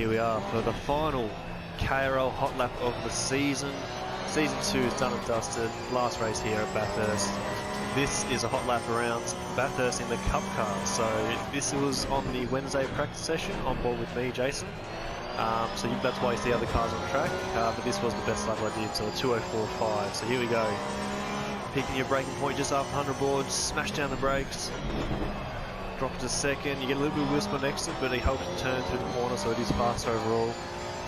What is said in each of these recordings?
here we are for the final KRL hot lap of the season. Season 2 is done and dusted. Last race here at Bathurst. This is a hot lap around Bathurst in the Cup car. So this was on the Wednesday practice session on board with me, Jason. So that's why you see other cars on track. But this was the best lap I did, so a 2:04.5. So here we go. Picking your braking point just after 100 boards. Smash down the brakes. Drop it to second. You get a little bit of whisper next to it, but it helps you turn through the corner, so it is faster overall.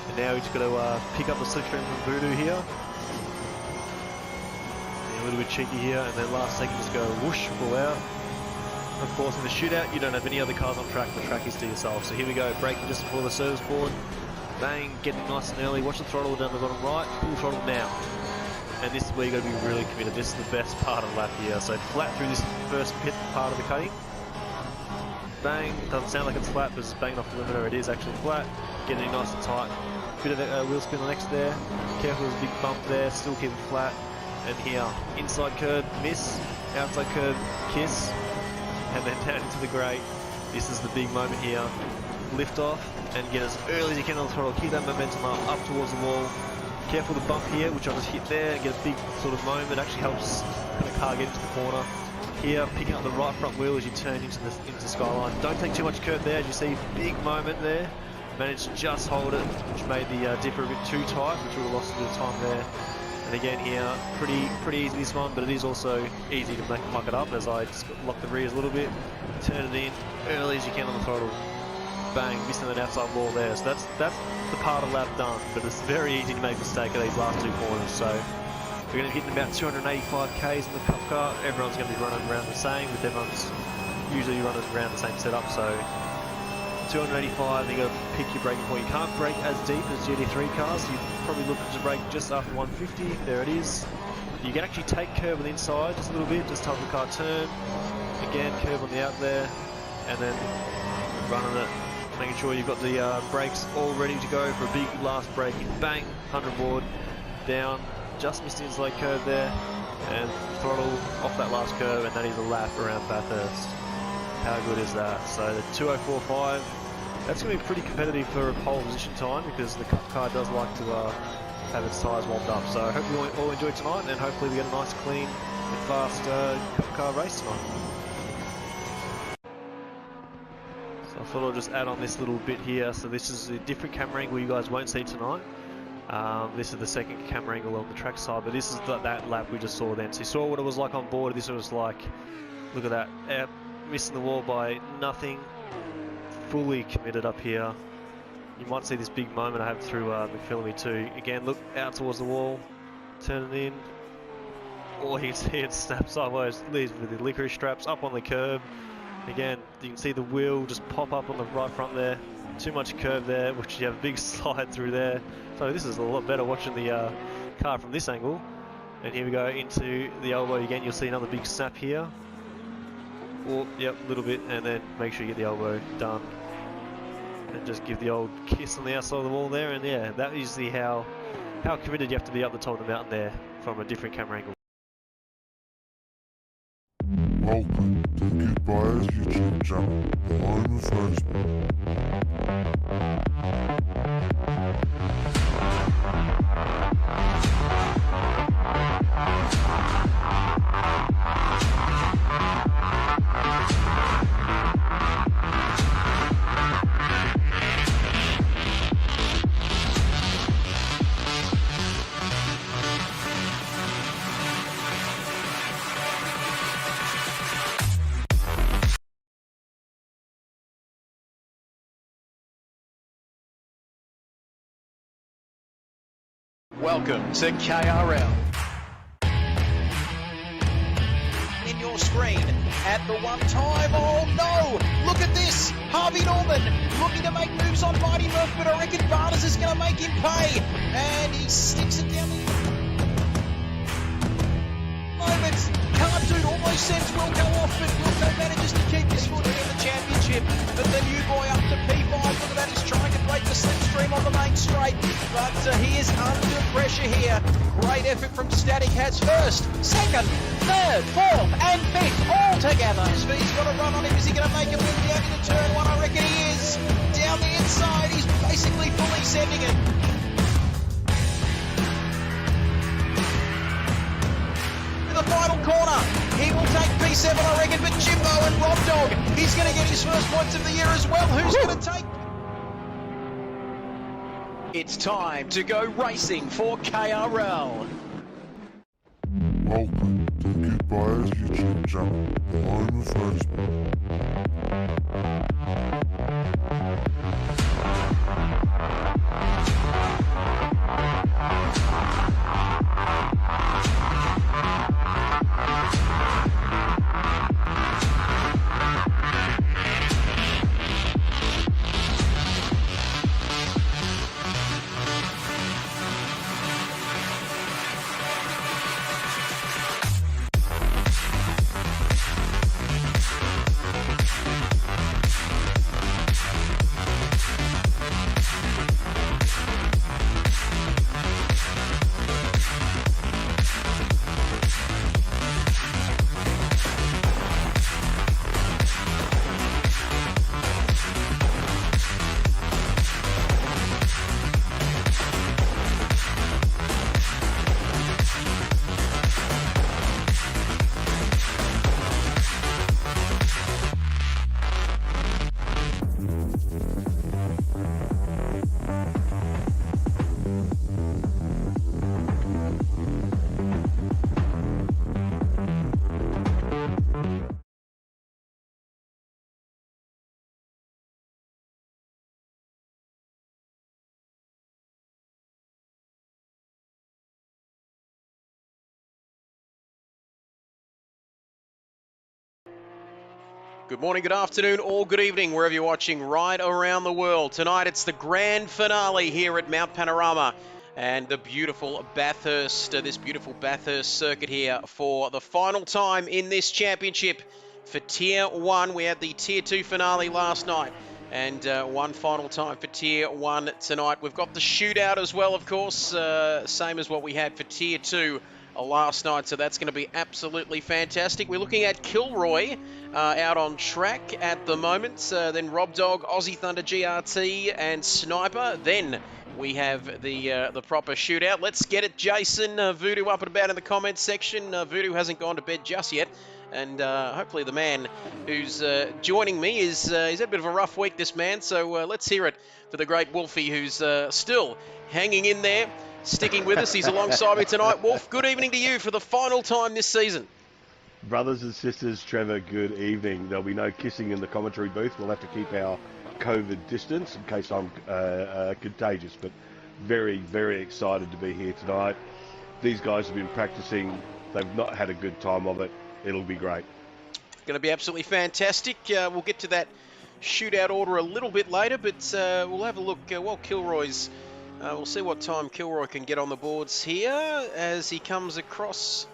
And now we've just got to pick up the slipstream from Voodoo here. A little bit cheeky here, and then last second just go whoosh, pull out. Of course, in the shootout, you don't have any other cars on track. The track is to yourself. So here we go, braking just before the service board. Bang, getting nice and early. Watch the throttle down the bottom right. Pull the throttle now. And this is where you've got to be really committed. This is the best part of the lap here. So flat through this first pit part of the cutting. Bang, doesn't sound like it's flat, but it's banging off the limiter. It is actually flat. Getting it nice and tight. Bit of a wheel spin on the next there. Careful, there's a big bump there. Still keep it flat. And here, inside curve, miss. Outside curve, kiss. And then down into the grate. This is the big moment here. Lift off and get as early as you can on the throttle. Keep that momentum up towards the wall. Careful the bump here, which I just hit there. Get a big sort of moment. It actually helps kind of car get into the corner. Here, picking up the right front wheel as you turn into the skyline. Don't take too much curve there. As you see, big moment there. Managed to just hold it, which made the dipper a bit too tight, which would have lost a bit of time there. And again here, pretty easy this one, but it is also easy to muck it up as I just lock the rears a little bit, turn it in early as you can on the throttle. Bang, missing that outside wall there. So that's the part of the lap done, but it's very easy to make a mistake at these last two corners. So we're going to be hitting about 285 k's in the Cup car. Everyone's going to be running around the same, with everyone's usually running around the same setup. So 285, then you got to pick your braking point. You can't brake as deep as GT3 cars. You probably looking to brake just after 150. There it is. You can actually take curve on the inside just a little bit, just to help the car turn. Again, curve on the out there, and then running it, making sure you've got the brakes all ready to go for a big last braking. Bang, 100 board down, just missed the inside curve there, and throttle off that last curve, and that is a lap around Bathurst. How good is that? So the 2:04.5, that's going to be pretty competitive for a pole position time, because the Cup car does like to have its tyres warmed up. So I hope you all enjoy tonight, and hopefully we get a nice, clean and fast Cup car race tonight. So I thought I'll just add on this little bit here. So this is a different camera angle you guys won't see tonight. This is the second camera angle on the track side, but this is that lap we just saw then. So you saw what it was like on board. This was like, look at that. Missing the wall by nothing, fully committed up here. You might see this big moment I have through McPhillamy too. Again, look out towards the wall, turning in. Oh, you can see it snap sideways, leaves with the licorice straps up on the curb. Again, you can see the wheel just pop up on the right front there. Too much curve there, which you have a big slide through there. So this is a lot better watching the car from this angle. And here we go into the elbow again. You'll see another big snap here. Oh, yep, a little bit, and then make sure you get the elbow done. And just give the old kiss on the outside of the wall there, and yeah, that is how committed you have to be up the top of the mountain there from a different camera angle. Welcome to the Kid Buyers YouTube channel, the home of motorsport. Welcome to KRL. In your screen at the one time. Oh no! Look at this! Harvey Norman looking to make moves on Mighty Murph, but I reckon Bathurst is going to make him pay. And he sticks it down the moments. Can't do it. Almost sends Wilco off, but Wilco manages to keep his foot in the championship. But the new boy up to P5. Look at that, he's trying to break the slipstream on the main straight. But he is under pressure here. Great effort from Static Hats. First, second, third, fourth, and fifth all together. Speed's got a run on him. Is he going to make a move down into turn one? I reckon he is. Down down the inside. He's basically fully sending it. In the final corner, he will take P7, I reckon, but Jimbo and Rob Dog, he's going to get his first points of the year as well. Who's going to take? It's time to go racing for KRL. Welcome to the Kid Buyers YouTube channel, the home of motorsport. Good morning, good afternoon, or good evening, wherever you're watching right around the world. Tonight it's the grand finale here at Mount Panorama and the beautiful Bathurst, this beautiful Bathurst circuit here for the final time in this championship for Tier 1. We had the Tier 2 finale last night and one final time for Tier 1 tonight. We've got the shootout as well, of course, same as what we had for Tier 2 last night, so that's going to be absolutely fantastic. We're looking at Kilroy out on track at the moment, then Rob Dog, Aussie Thunder GRT and Sniper. Then we have the proper shootout. Let's get it, Jason. Voodoo up and about in the comments section. Voodoo hasn't gone to bed just yet, and hopefully the man who's joining me he's had a bit of a rough week, this man, so let's hear it for the great Wolfie, who's still hanging in there, sticking with us. He's alongside me tonight. Wolf, good evening to you for the final time this season. Brothers and sisters, Trevor, good evening. There'll be no kissing in the commentary booth. We'll have to keep our COVID distance in case I'm contagious, but very, very excited to be here tonight. These guys have been practicing. They've not had a good time of it. It'll be great. Going to be absolutely fantastic. We'll get to that shootout order a little bit later, but we'll have a look while Kilroy's... we'll see what time Kilroy can get on the boards here as he comes across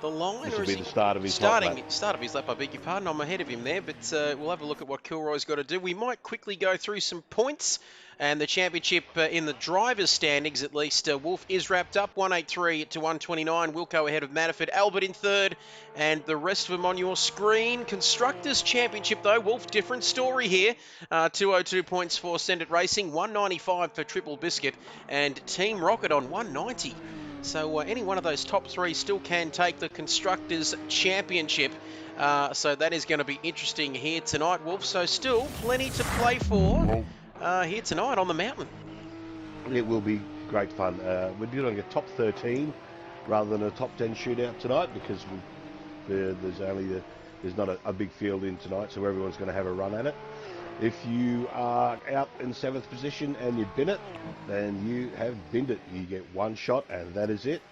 the line. This will be the start of his lap. Start of his lap, I beg your pardon. I'm ahead of him there, but we'll have a look at what Kilroy's got to do. We might quickly go through some points and the championship in the drivers' standings, at least. Wolf is wrapped up, 183 to 129. Wilco ahead of Manafort, Albert in third, and the rest of them on your screen. Constructors' Championship, though, Wolf, different story here. 202 points for Send It Racing, 195 for Triple Biscuit, and Team Rocket on 190. So any one of those top three still can take the Constructors' Championship. So that is going to be interesting here tonight, Wolf. So still plenty to play for here tonight on the mountain. It will be great fun. We're doing a top 13 rather than a top 10 shootout tonight because there's not a big field in tonight, so everyone's going to have a run at it. If you are out in 7th position and you bin it, then you have binned it. You get one shot and that is it.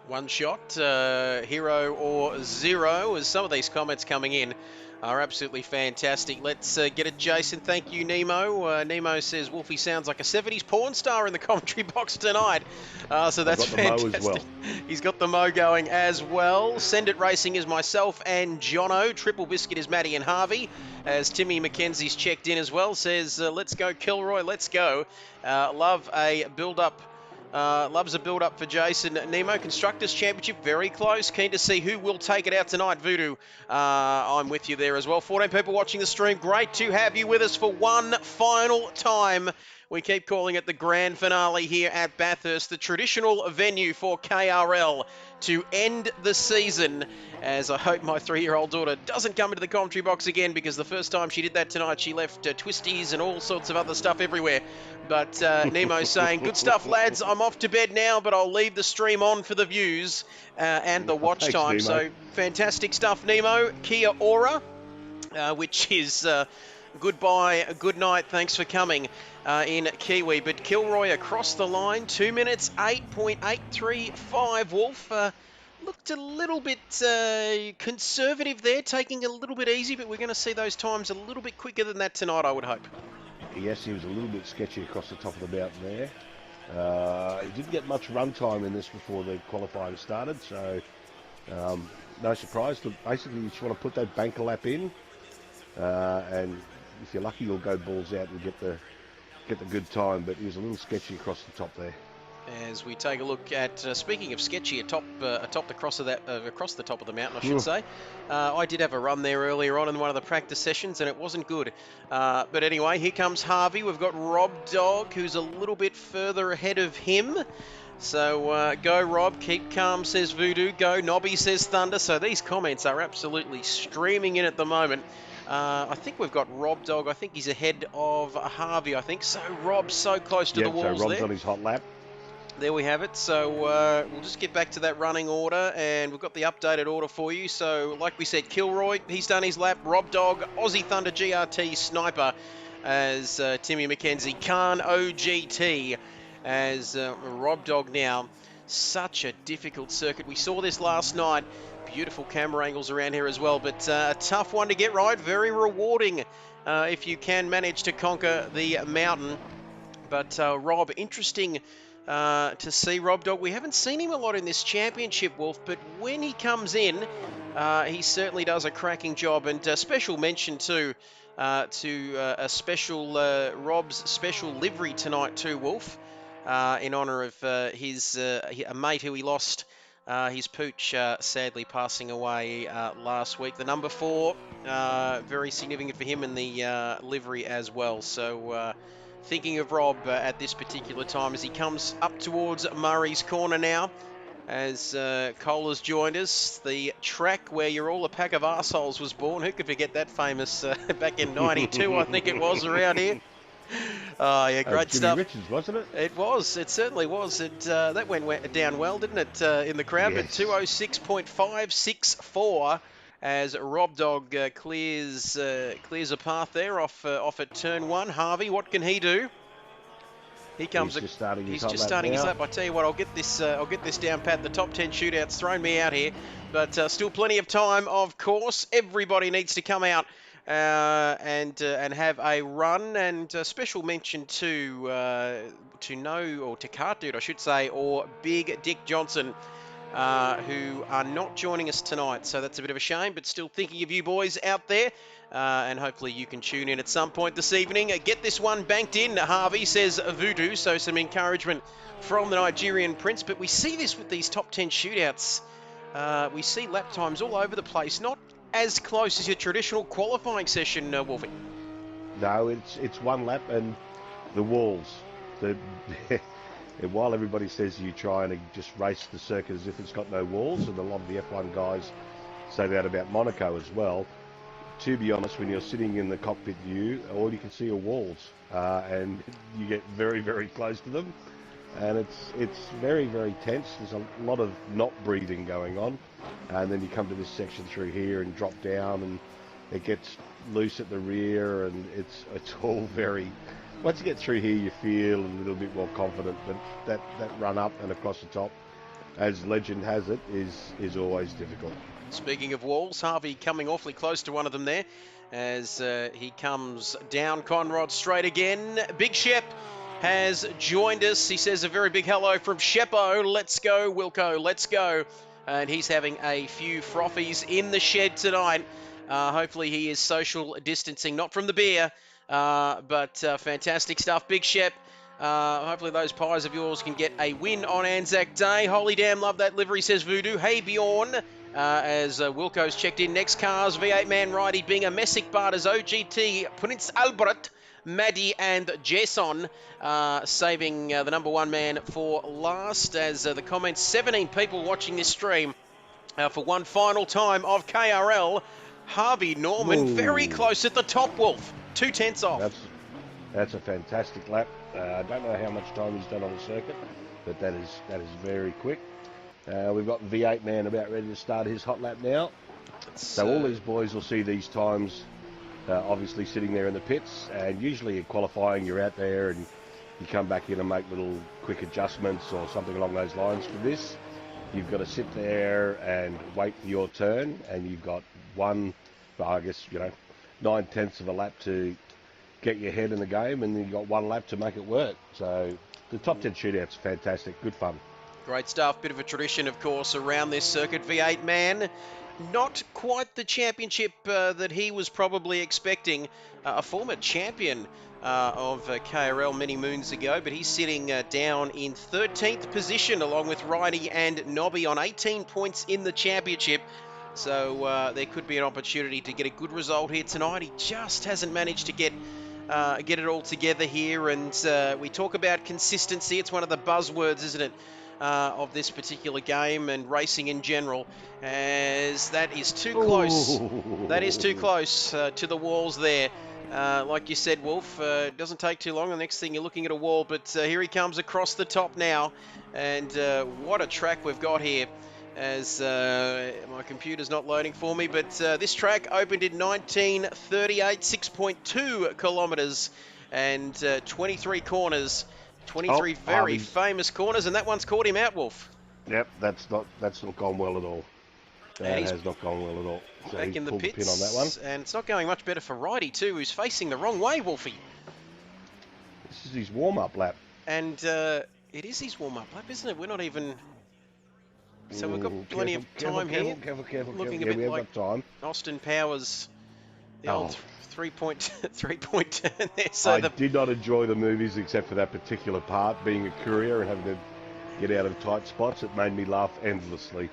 One shot, hero or zero, as some of these comments coming in are absolutely fantastic. Let's get it, Jason. Thank you, Nemo. Nemo says Wolfie sounds like a 70s porn star in the commentary box tonight. So that's fantastic. As well. He's got the mo going as well. Send It Racing is myself and Jono. Triple Biscuit is Matty and Harvey. As Timmy McKenzie's checked in as well, says, let's go Kilroy, let's go. Love a build-up Loves a build-up for Jason. Nemo, Constructors Championship, very close. Keen to see who will take it out tonight. Voodoo, I'm with you there as well. 14 people watching the stream. Great to have you with us for one final time. We keep calling it the grand finale here at Bathurst, the traditional venue for KRL to end the season, as I hope my 3-year-old daughter doesn't come into the commentary box again, because the first time she did that tonight, she left twisties and all sorts of other stuff everywhere. But Nemo's saying, good stuff, lads. I'm off to bed now, but I'll leave the stream on for the views and the watch Thanks, time. Nemo. So fantastic stuff, Nemo. Kia ora, which is goodbye, good night, thanks for coming in Kiwi. But Kilroy across the line, 2 minutes, 8.835. Wolf looked a little bit conservative there, taking a little bit easy, but we're going to see those times a little bit quicker than that tonight, I would hope. Yes, he was a little bit sketchy across the top of the mountain there. He didn't get much run time in this before the qualifying started, so no surprise. Look, basically, you just want to put that banker lap in, and if you're lucky, you'll go balls out and get the good time. But he was a little sketchy across the top there. As we take a look at, speaking of sketchy, atop the cross of that, across the top of the mountain, I should say. I did have a run there earlier on in one of the practice sessions, and it wasn't good. But anyway, here comes Harvey. We've got Rob Dog, who's a little bit further ahead of him. So go Rob, keep calm, says Voodoo. Go Nobby, says Thunder. So these comments are absolutely streaming in at the moment. I think we've got Rob Dog. I think he's ahead of Harvey, I think. So Rob's so close to the walls so Rob's there. on his hot lap. There we have it. So we'll just get back to that running order, and we've got the updated order for you. So like we said, Kilroy, he's done his lap. Rob Dog, Aussie Thunder GRT Sniper as Timmy McKenzie. Khan OGT as Rob Dog now. Such a difficult circuit. We saw this last night. Beautiful camera angles around here as well, but a tough one to get right. Very rewarding if you can manage to conquer the mountain. But Rob, interesting to see Rob Dog. We haven't seen him a lot in this championship, Wolf, but when he comes in, he certainly does a cracking job. And special mention too to a special Rob's special livery tonight too, Wolf, in honour of a mate who he lost, his pooch, sadly passing away last week. The number 4, very significant for him in the livery as well. So thinking of Rob at this particular time as he comes up towards Murray's Corner now, as Cole has joined us. The track where You're All a Pack of Arseholes was born. Who could forget that famous back in 92, I think it was, around here. Oh, yeah, great Jimmy stuff. Richards, wasn't it? It was. It certainly was. That went down well, didn't it, in the crowd? Yes. But 206.564 as Rob Dog clears a path there off at turn 1. Harvey, what can he do? He comes. He's just starting his his lap. lap. I tell you what, I'll get this down pat. The top 10 shootouts thrown me out here, but still plenty of time. Of course, everybody needs to come out and have a run. And special mention to Cart Dude, I should say, or Big Dick Johnson, who are not joining us tonight. So that's a bit of a shame, but still thinking of you boys out there. And hopefully you can tune in at some point this evening. Get this one banked in, Harvey, says Voodoo. So some encouragement from the Nigerian Prince. But we see this with these top 10 shootouts. We see lap times all over the place. Not as close as your traditional qualifying session, Wolfie. No, it's one lap and the walls. And while everybody says you're trying to just race the circuit as if it's got no walls, and a lot of the F1 guys say that about Monaco as well, to be honest, when you're sitting in the cockpit view, all you can see are walls, and you get very, very close to them, and it's very, very tense. There's a lot of not breathing going on, and then you come to this section through here and drop down, and it gets loose at the rear, and it's all very. Once you get through here, you feel a little bit more confident, but that run up and across the top, as legend has it, is always difficult. Speaking of walls, Harvey coming awfully close to one of them there as he comes down Conrod straight again. Big Shep has joined us. He says a very big hello from Sheppo. Let's go, Wilco, let's go. And he's having a few frothies in the shed tonight. Hopefully he is social distancing, not from the beer, but fantastic stuff. Big Shep Hopefully those pies of yours can get a win on Anzac Day. Holy damn, love that livery, says Voodoo. Hey, Bjorn, as Wilco's checked in. Next cars, V8 man righty being a Messick Barters, OGT, Prince Albert, Maddie and Jason, saving the number one man for last. As the comments, 17 people watching this stream for one final time of KRL. Harvey Norman very close at the top, Wolf. 2/10 off. That's a fantastic lap. I don't know how much time he's done on the circuit, but that is very quick. We've got V8 man about ready to start his hot lap now. So all these boys will see these times obviously sitting there in the pits, and usually in qualifying you're out there and you come back in and make little quick adjustments or something along those lines. For this, you've got to sit there and wait for your turn, and you've got 9/10 of a lap to get your head in the game, and then you've got one lap to make it work. So the top 10 shootout's fantastic, good fun. Great stuff, bit of a tradition, of course, around this circuit. V8 man, not quite the championship that he was probably expecting. A former champion of KRL many moons ago, but he's sitting down in 13th position along with Righty and Nobby on 18 points in the championship. So there could be an opportunity to get a good result here tonight. He just hasn't managed to get it all together here, and we talk about consistency. It's one of the buzzwords, isn't it, of this particular game and racing in general, as that is too close. That is too close to the walls there. Like you said, Wolf, it doesn't take too long. The next thing you're looking at a wall, but here he comes across the top now, and what a track we've got here. As my computer's not loading for me, but this track opened in 1938, 6.2 kilometres and 23 corners, 23 very famous corners, and that one's caught him out, Wolf. Yep, that's not gone well at all. That has not gone well at all. So back in the pits, the pin on that one. And it's not going much better for Righty too, who's facing the wrong way, Wolfie. This is his warm-up lap. And it is his warm-up lap, isn't it? We're not even... So we've got plenty of time here. Careful. Looking a bit like time. Austin Powers, the old three-point turn there. So I did not enjoy the movies except for that particular part, being a courier and having to get out of tight spots. It made me laugh endlessly.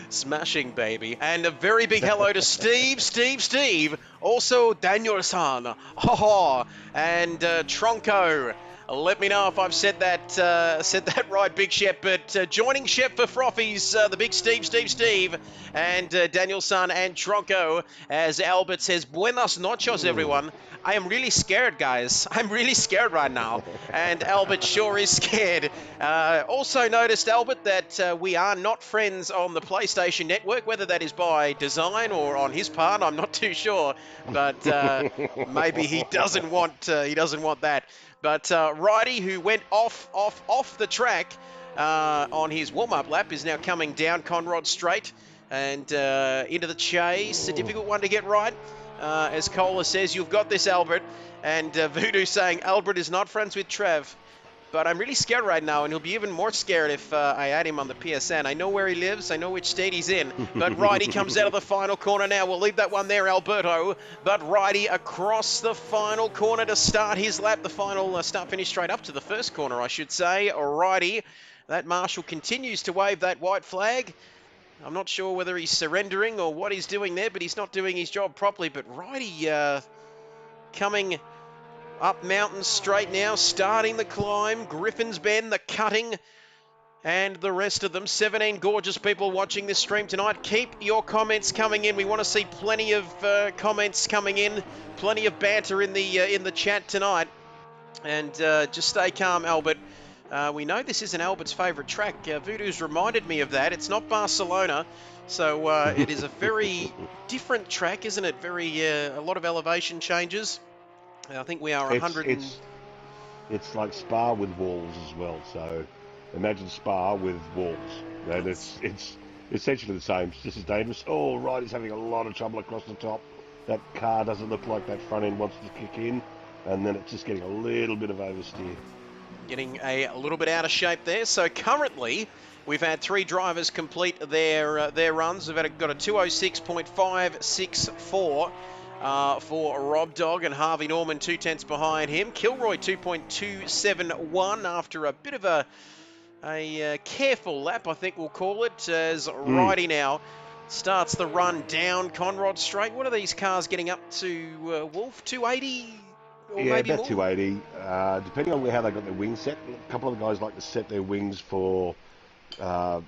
Smashing, baby. And a very big hello to Steve. Also Daniel-san. And Tronco. Let me know if I've said that right, Big Shep. But joining Shep for Frothies, the big Steve, and Daniel-san and Tronco, as Albert says, buenas noches, everyone. I am really scared, guys. I'm really scared right now. And Albert sure is scared. Also noticed, Albert, that we are not friends on the PlayStation Network, whether that is by design or on his part, I'm not too sure. But maybe he doesn't want that. But Righty, who went off the track on his warm-up lap, is now coming down Conrod Straight and into the chase. A difficult one to get right. As Kohler says, you've got this, Albert. And Voodoo saying, Albert is not friends with Trev. But I'm really scared right now, and he'll be even more scared if I add him on the PSN. I know where he lives. I know which state he's in. But Righty comes out of the final corner now. We'll leave that one there, Alberto. But Righty across the final corner to start his lap. The final start-finish straight up to the first corner, I should say. Righty, that marshal continues to wave that white flag. I'm not sure whether he's surrendering or what he's doing there, but he's not doing his job properly. But Righty coming up Mountain Straight now, starting the climb. Griffin's Bend, the cutting, and the rest of them. 17 gorgeous people watching this stream tonight. Keep your comments coming in. We want to see plenty of comments coming in, plenty of banter in the chat tonight. And just stay calm, Albert. We know this isn't Albert's favourite track. Voodoo's reminded me of that. It's not Barcelona, so it is a very different track, isn't it? A lot of elevation changes. I think we are 100. It's like Spa with walls as well. So imagine Spa with walls. And it's essentially the same. It's just as dangerous. Oh, right, he's having a lot of trouble across the top. That car doesn't look like that front end wants to kick in, and then it's just getting a little bit of oversteer. Getting a little bit out of shape there. So currently, we've had 3 drivers complete their runs. We've got a 206.564. for Rob Dog, and Harvey Norman 2/10 behind him. Kilroy 2.271 after a bit of a careful lap, I think we'll call it, as Righty now starts the run down Conrod Straight. What are these cars getting up to, Wolf? 280 or Yeah, maybe about more? 280. Depending on how they got their wings set. A couple of the guys like to set their wings for a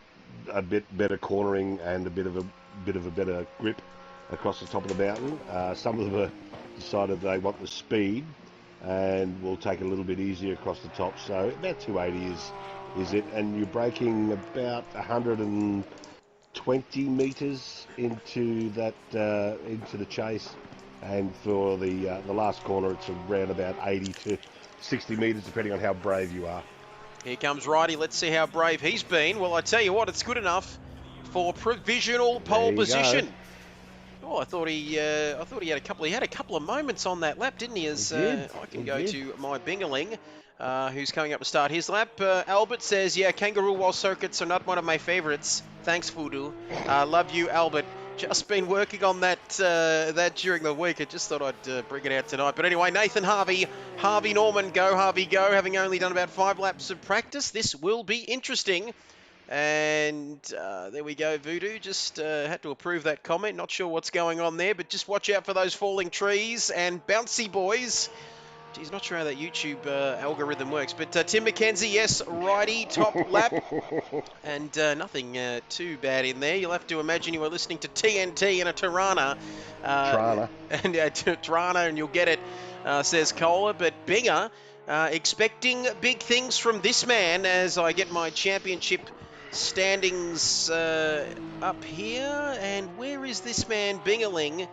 bit better cornering and a bit of a better grip across the top of the mountain. Some of them have decided they want the speed and will take it a little bit easier across the top. So about 280 is it, and you're braking about 120 meters into that into the chase, and for the last corner it's around about 80 to 60 meters depending on how brave you are. Here comes Righty. Let's see how brave he's been. Well, I tell you what, it's good enough for provisional pole position. Oh, I thought he had a couple of moments on that lap, didn't he? As I can go to my Bingaling, who's coming up to start his lap. Albert says, yeah, kangaroo wall circuits are not one of my favourites. Thanks, Voodoo. Love you, Albert. Just been working on that during the week. I just thought I'd bring it out tonight. But anyway, Nathan Harvey Norman, go Harvey, go. Having only done about 5 laps of practice, this will be interesting. And there we go, Voodoo. Just had to approve that comment. Not sure what's going on there, but just watch out for those falling trees and bouncy boys. Geez, not sure how that YouTube algorithm works. But Tim McKenzie, yes, Righty, top lap. And nothing too bad in there. You'll have to imagine you were listening to TNT in a Tirana. Tirana, and you'll get it, says Kohler. But Binger, expecting big things from this man as I get my championship standings up here. And where is this man, Bingerling?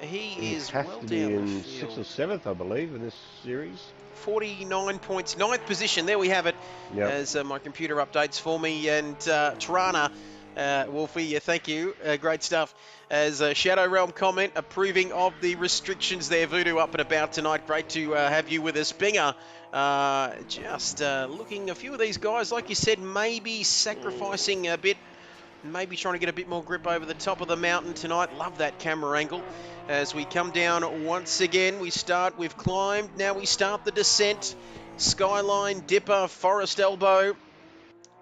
He is well down in the field. 6th or 7th, I believe, in this series. 49 points, 9th position. There we have it. Yep. As my computer updates for me. And Tirana, Wolfie, thank you. Great stuff. As a Shadow Realm comment, approving of the restrictions there. Voodoo up and about tonight. Great to have you with us. Binger, just looking, a few of these guys, like you said, maybe sacrificing a bit. Maybe trying to get a bit more grip over the top of the mountain tonight. Love that camera angle. As we come down once again, we start, we've climbed, now we start the descent. Skyline, Dipper, Forest Elbow,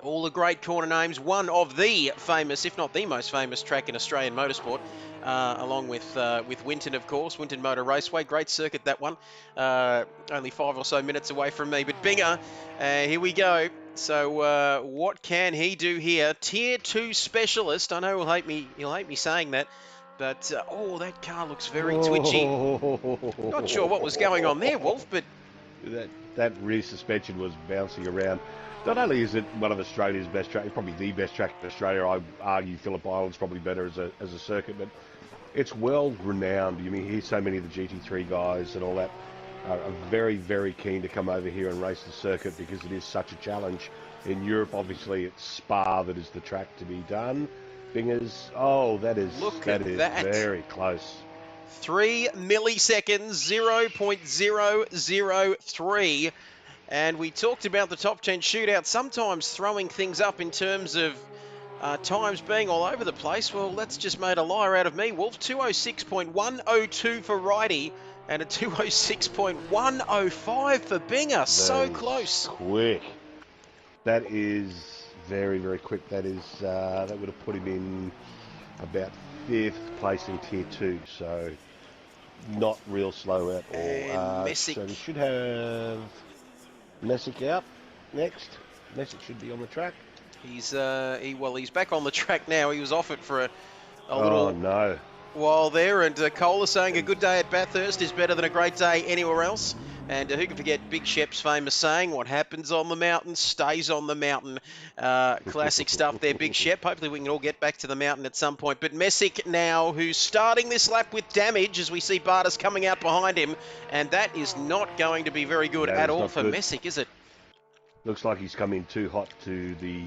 all the great corner names. One of the famous, if not the most famous track in Australian motorsport, along with Winton, of course. Winton Motor Raceway, great circuit that one. Only 5 or so minutes away from me. But Binger, here we go. So what can he do here? Tier 2 specialist. I know he'll hate me saying that, but oh, that car looks very twitchy. Not sure what was going on there, Wolf, but that rear suspension was bouncing around. Not only is it one of Australia's best tracks, probably the best track in Australia. I argue Phillip Island's probably better as a circuit, but it's well renowned. You mean, hear so many of the GT3 guys and all that are very, very keen to come over here and race the circuit because it is such a challenge. In Europe, obviously, it's Spa that is the track to be done. Bingers, oh, that is very close. 3 milliseconds, 0.003. And we talked about the top 10 shootout, sometimes throwing things up in terms of times being all over the place. Well, that's just made a liar out of me, Wolf. 206.102 for Righty and a 206.105 for Binger. So close. Quick. That is very, very quick. That is that would have put him in about 5th place in Tier 2. So not real slow at all. And Messick. So we should have Messick out next. Messick should be on the track. He's back on the track now. He was off it for a little while there. And Kohler saying a good day at Bathurst is better than a great day anywhere else. And who can forget Big Shep's famous saying, what happens on the mountain stays on the mountain. Classic stuff there, Big Shep. Hopefully we can all get back to the mountain at some point. But Messick now, who's starting this lap with damage as we see Bathurst coming out behind him. And that is not going to be very good at all for Messick, is it? Looks like he's come in too hot to the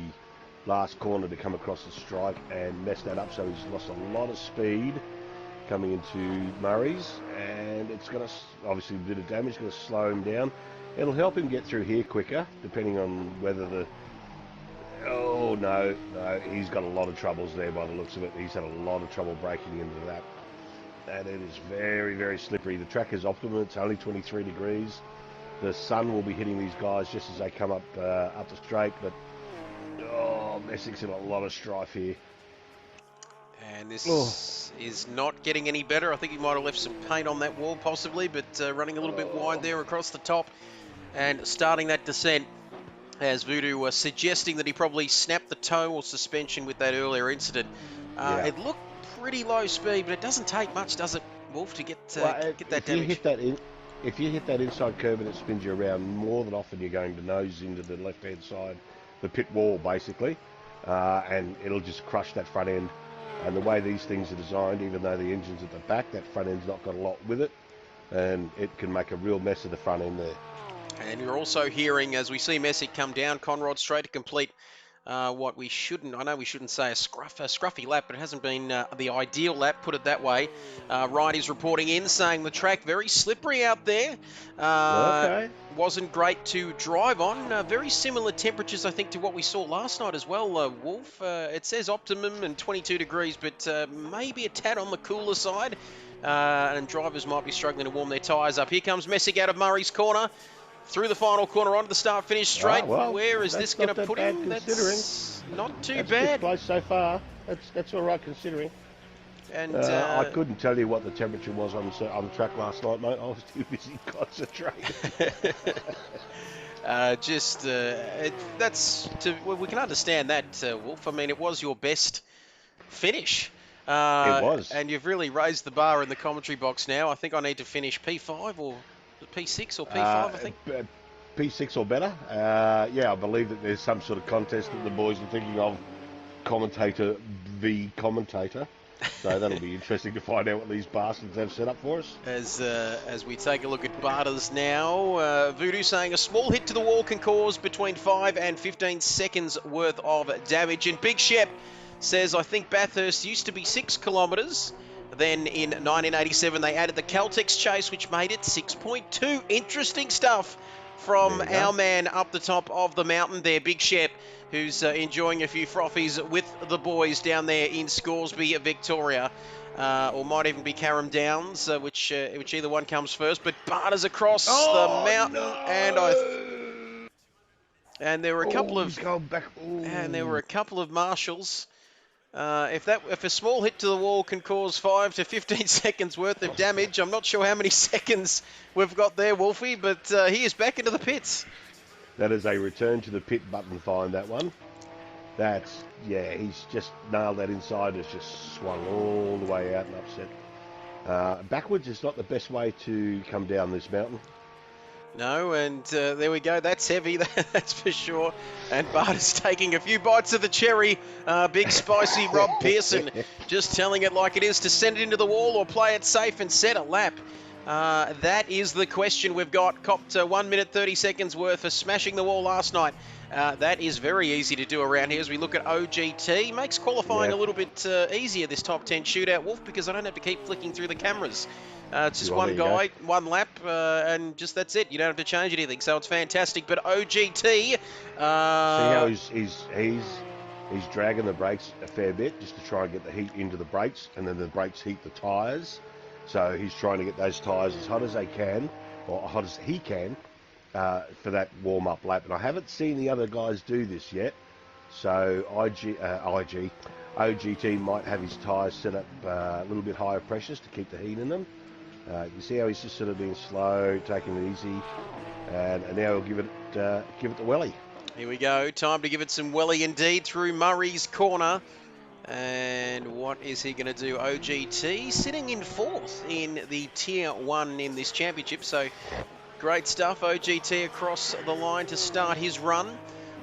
last corner to come across the strike and messed that up. So he's lost a lot of speed coming into Murray's, and it's going to, obviously a bit of damage, going to slow him down. It'll help him get through here quicker, depending on whether oh no, he's got a lot of troubles there by the looks of it. He's had a lot of trouble breaking into that. and it is very, very slippery. The track is optimum. It's only 23 degrees. The sun will be hitting these guys just as they come up the straight, but Messick's in a lot of strife here. And this is not getting any better. I think he might have left some paint on that wall possibly, but running a little bit wide there across the top and starting that descent, as Voodoo was suggesting that he probably snapped the toe or suspension with that earlier incident. It looked pretty low speed, but it doesn't take much, does it, Wolf, to get that damage? If you hit that inside curve and it spins you around, more than often you're going to nose into the left-hand side, the pit wall, basically, and it'll just crush that front end. And the way these things are designed, even though the engine's at the back, that front end's not got a lot with it, and it can make a real mess of the front end there. And you're also hearing, as we see Messick come down, Conrod straight to complete what we shouldn't, I know we shouldn't say a scruffy lap, but it hasn't been the ideal lap, put it that way. Wright is reporting in saying the track very slippery out there. Wasn't great to drive on. Very similar temperatures, I think, to what we saw last night as well, Wolf. It says optimum and 22 degrees, but maybe a tad on the cooler side. And drivers might be struggling to warm their tyres up. Here comes Messick out of Murray's corner. Through the final corner, onto the start-finish straight. Where is this going to put him? That's not too bad. That's close so far. That's all right considering. And I couldn't tell you what the temperature was on the track last night, mate. I was too busy concentrating. We can understand that, Wolf. I mean, it was your best finish. It was. And you've really raised the bar in the commentary box now. I think I need to finish P5 or P6 or P5, I think. P6 or better. I believe that there's some sort of contest that the boys are thinking of, commentator v commentator. So that'll be interesting to find out what these bastards have set up for us. As we take a look at Bathurst now, Voodoo saying a small hit to the wall can cause between 5 and 15 seconds worth of damage. And Big Shep says, I think Bathurst used to be 6 kilometres. Then in 1987, they added the Caltex chase, which made it 6.2. Interesting stuff from our man up the top of the mountain there, Big Shep, who's enjoying a few frothies with the boys down there in Scoresby, Victoria. Or might even be Carrum Downs, which either one comes first. But Barter's across the mountain, and there were a couple of marshals. If a small hit to the wall can cause 5 to 15 seconds worth of damage, I'm not sure how many seconds we've got there, Wolfie, but he is back into the pits. That is a return to the pit button find, that one. He's just nailed that inside. It's just swung all the way out and upset. Backwards is not the best way to come down this mountain. No, and there we go. That's heavy, that's for sure. And Barter's taking a few bites of the cherry. Big spicy Rob Pearson just telling it like it is to send it into the wall or play it safe and set a lap. That is the question we've got. Copped 1 minute 30 seconds worth for smashing the wall last night. That is very easy to do around here as we look at OGT. Makes qualifying a little bit easier, this top 10 shootout, Wolf, because I don't have to keep flicking through the cameras. It's just one guy, one lap, and just that's it. You don't have to change anything, so it's fantastic. But OGT... See how he's dragging the brakes a fair bit just to try and get the heat into the brakes, and then the brakes heat the tyres. So he's trying to get those tyres as hot as they can, or hot as he can, for that warm-up lap. And I haven't seen the other guys do this yet. So OGT might have his tyres set up a little bit higher pressures to keep the heat in them. You see how he's just sort of being slow, taking it easy, and now he'll give it the welly. Here we go. Time to give it some welly indeed through Murray's corner. And what is he going to do? OGT sitting in 4th in the Tier 1 in this championship. So great stuff. OGT across the line to start his run.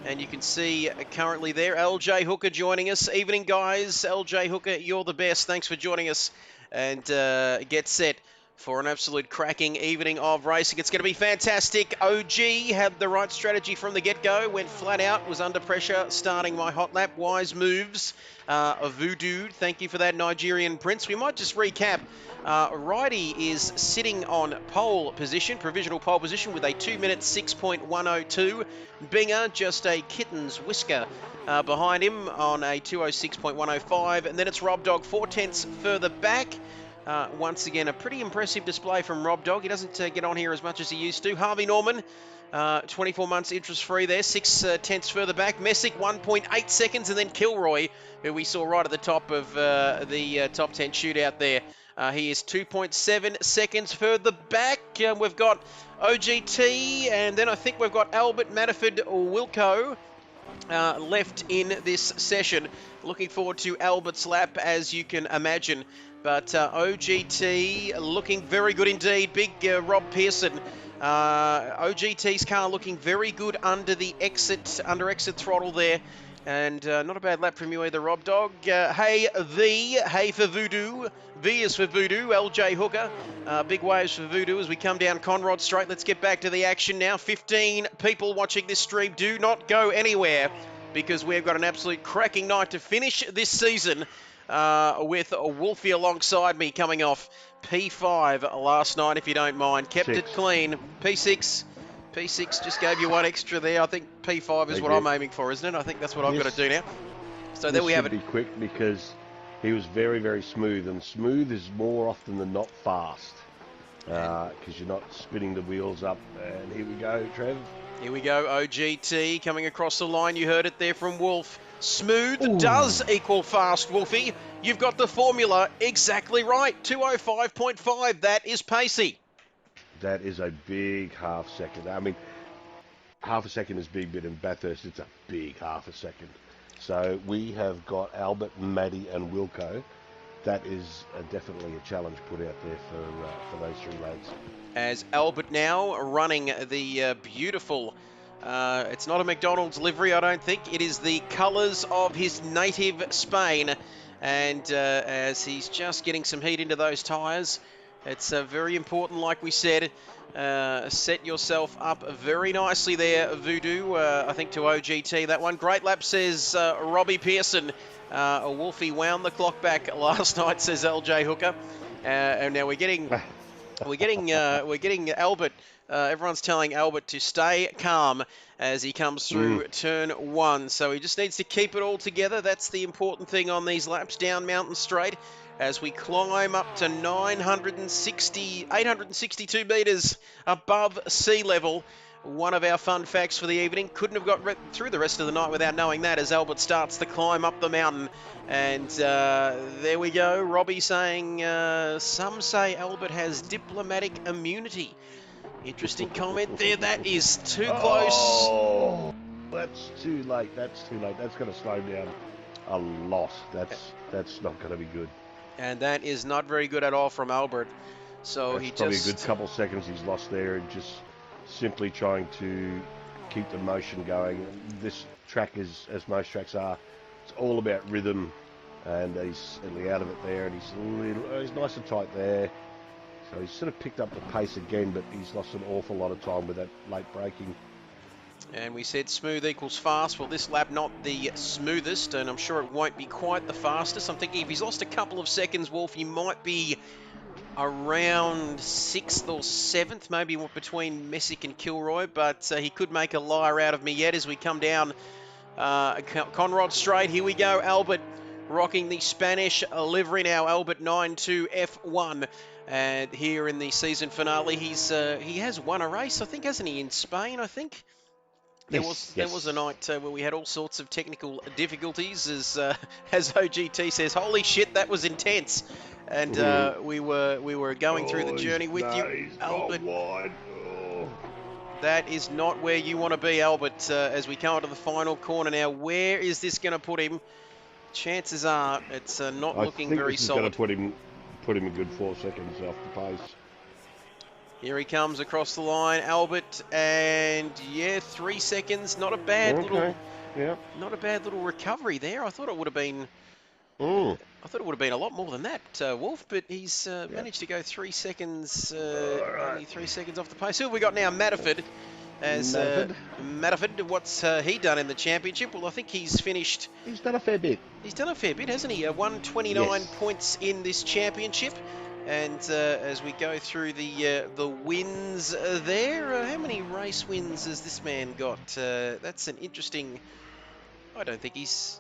And you can see currently there, LJ Hooker joining us. Evening, guys. LJ Hooker, you're the best. Thanks for joining us. And get set for an absolute cracking evening of racing. It's going to be fantastic. OG had the right strategy from the get-go, went flat out, was under pressure starting my hot lap. Wise moves. Voodoo, thank you for that, Nigerian Prince. We might just recap. Righty is sitting on pole position, provisional pole position, with a 2 minute 6.102. Binger, just a kitten's whisker behind him on a 206.105. And then it's Rob Dog 4 tenths further back. Once again, a pretty impressive display from Rob Dog. He doesn't get on here as much as he used to. Harvey Norman, 24 months interest-free there, 6/10 further back. Messick, 1.8 seconds, and then Kilroy, who we saw right at the top of the top 10 shootout there. He is 2.7 seconds further back. We've got OGT, and then I think we've got Albert, Manaford, Wilco left in this session. Looking forward to Albert's lap, as you can imagine. But OGT looking very good indeed. Big Rob Pearson. OGT's car looking very good under exit throttle there. And not a bad lap from you either, Rob Dog. Hey for Voodoo. V is for Voodoo, LJ Hooker. Big waves for Voodoo as we come down Conrod Straight. Let's get back to the action now. 15 people watching this stream. Do not go anywhere, because we've got an absolute cracking night to finish this season with Wolfie alongside me, coming off P5 last night, if you don't mind. Kept it clean. P6 just gave you one extra there. I think P5 is what I'm aiming for, isn't it? I think that's what I've got to do now. So there we have it. This should be quick, because he was very, very smooth, and smooth is more often than not fast, because you're not spinning the wheels up. And here we go, Trev. Here we go, OGT coming across the line. You heard it there from Wolf. Smooth does equal fast, Wolfie. You've got the formula exactly right. 205.5, that is pacey. That is a big half second. I mean, half a second is big, but in Bathurst, it's a big half a second. So we have got Albert, Maddie, and Wilco. That is definitely a challenge put out there for those three lads. As Albert now running the beautiful, it's not a McDonald's livery, I don't think. It is the colours of his native Spain. And as he's just getting some heat into those tyres, it's very important, like we said. Set yourself up very nicely there, Voodoo. I think to OGT, that one. Great lap, says Robbie Pearson. Wolfie wound the clock back last night, says LJ Hooker. And now we're getting Albert. Everyone's telling Albert to stay calm as he comes through turn one. So he just needs to keep it all together. That's the important thing on these laps down Mountain Straight, as we climb up to 862 metres above sea level. One of our fun facts for the evening. Couldn't have got through the rest of the night without knowing that, as Albert starts the climb up the mountain. And there we go. Robbie saying, some say Albert has diplomatic immunity. Interesting comment there. That is too close. Oh, that's too late. That's too late. That's going to slow down a lot. That's not going to be good. And that is not very good at all from Albert. So that's he probably just... a good couple seconds he's lost there, and just simply trying to keep the motion going. This track is, as most tracks are, it's all about rhythm, and he's slightly out of it there, and he's nice and tight there. So he's sort of picked up the pace again, but he's lost an awful lot of time with that late braking. And we said smooth equals fast. Well, this lap not the smoothest, and I'm sure it won't be quite the fastest. I'm thinking if he's lost a couple of seconds, Wolf, he might be around 6th or 7th, maybe between Messick and Kilroy, but he could make a liar out of me yet as we come down Conrod Straight. Here we go, Albert rocking the Spanish livery now, Albert 9-2 F1. And here in the season finale, he has won a race, I think, hasn't he, in Spain, I think? There was a night where we had all sorts of technical difficulties, as OGT says, holy shit, that was intense. And we were going through the journey with you, Albert. That is not where you want to be, Albert, as we come to the final corner now. Where is this going to put him? Chances are it's not looking very solid. I think this is going to put him a good 4 seconds off the pace. Here he comes across the line, Albert, and yeah, 3 seconds. Not a bad not a bad little recovery there. I thought it would have been. I thought it would have been a lot more than that, Wolf. But he's managed to go 3 seconds, only 3 seconds off the pace. Who have we got now? Matterford. As Matterford, what's he done in the championship? Well, I think he's finished. He's done a fair bit. He's done a fair bit, hasn't he? 129 points in this championship. And as we go through the wins there, how many race wins has this man got? That's an interesting... I don't think he's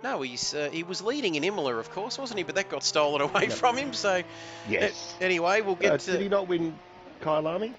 No, he was leading in Imola, of course, wasn't he? But that got stolen away from him. So Yes. anyway, we'll get to. Did he not win Kyalami?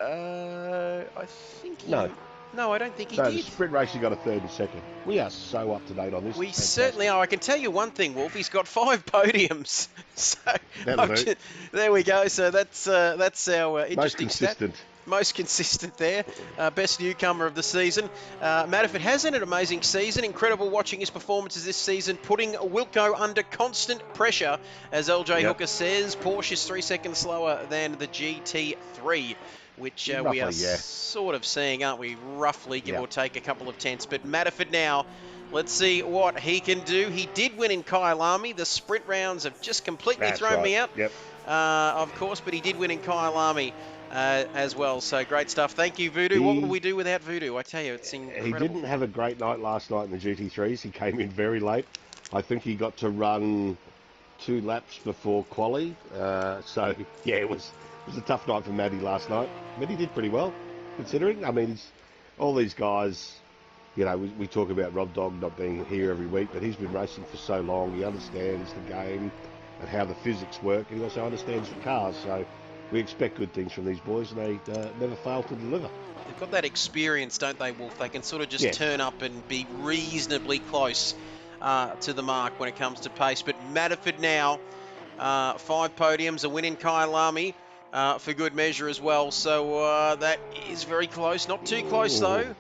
I think he. No. No, I don't think he No, did. the sprint race he got a third and second. We are so up to date on this. We Fantastic. certainly are. I can tell you one thing, Wolf. He's got 5 podiums. So That'll do. there we go. So that's our Most interesting consistent. stat. Most consistent there. Best newcomer of the season. Matterford has had an amazing season. Incredible watching his performances this season, putting Wilco under constant pressure. As LJ Hooker says, Porsche is 3 seconds slower than the GT3. Which we are sort of seeing, aren't we? Roughly, give or take a couple of tenths. But Matterford now, let's see what he can do. He did win in Kyalami. The sprint rounds have just completely thrown me out, of course, but he did win in Kyalami as well. So great stuff. Thank you, Voodoo. What would we do without Voodoo? I tell you, it's incredible. He didn't have a great night last night in the GT3s. He came in very late. I think he got to run 2 laps before quali. So, yeah, it was a tough night for Matty last night, but he did pretty well, considering. I mean, all these guys, you know, we talk about Rob Dog not being here every week, but he's been racing for so long. He understands the game and how the physics work, and he also understands the cars. So we expect good things from these boys, and they never fail to deliver. They've got that experience, don't they, Wolf? They can sort of just turn up and be reasonably close to the mark when it comes to pace. But Matterford now, 5 podiums, a win in Kyalami. For good measure as well, so that is very close. Not too close though.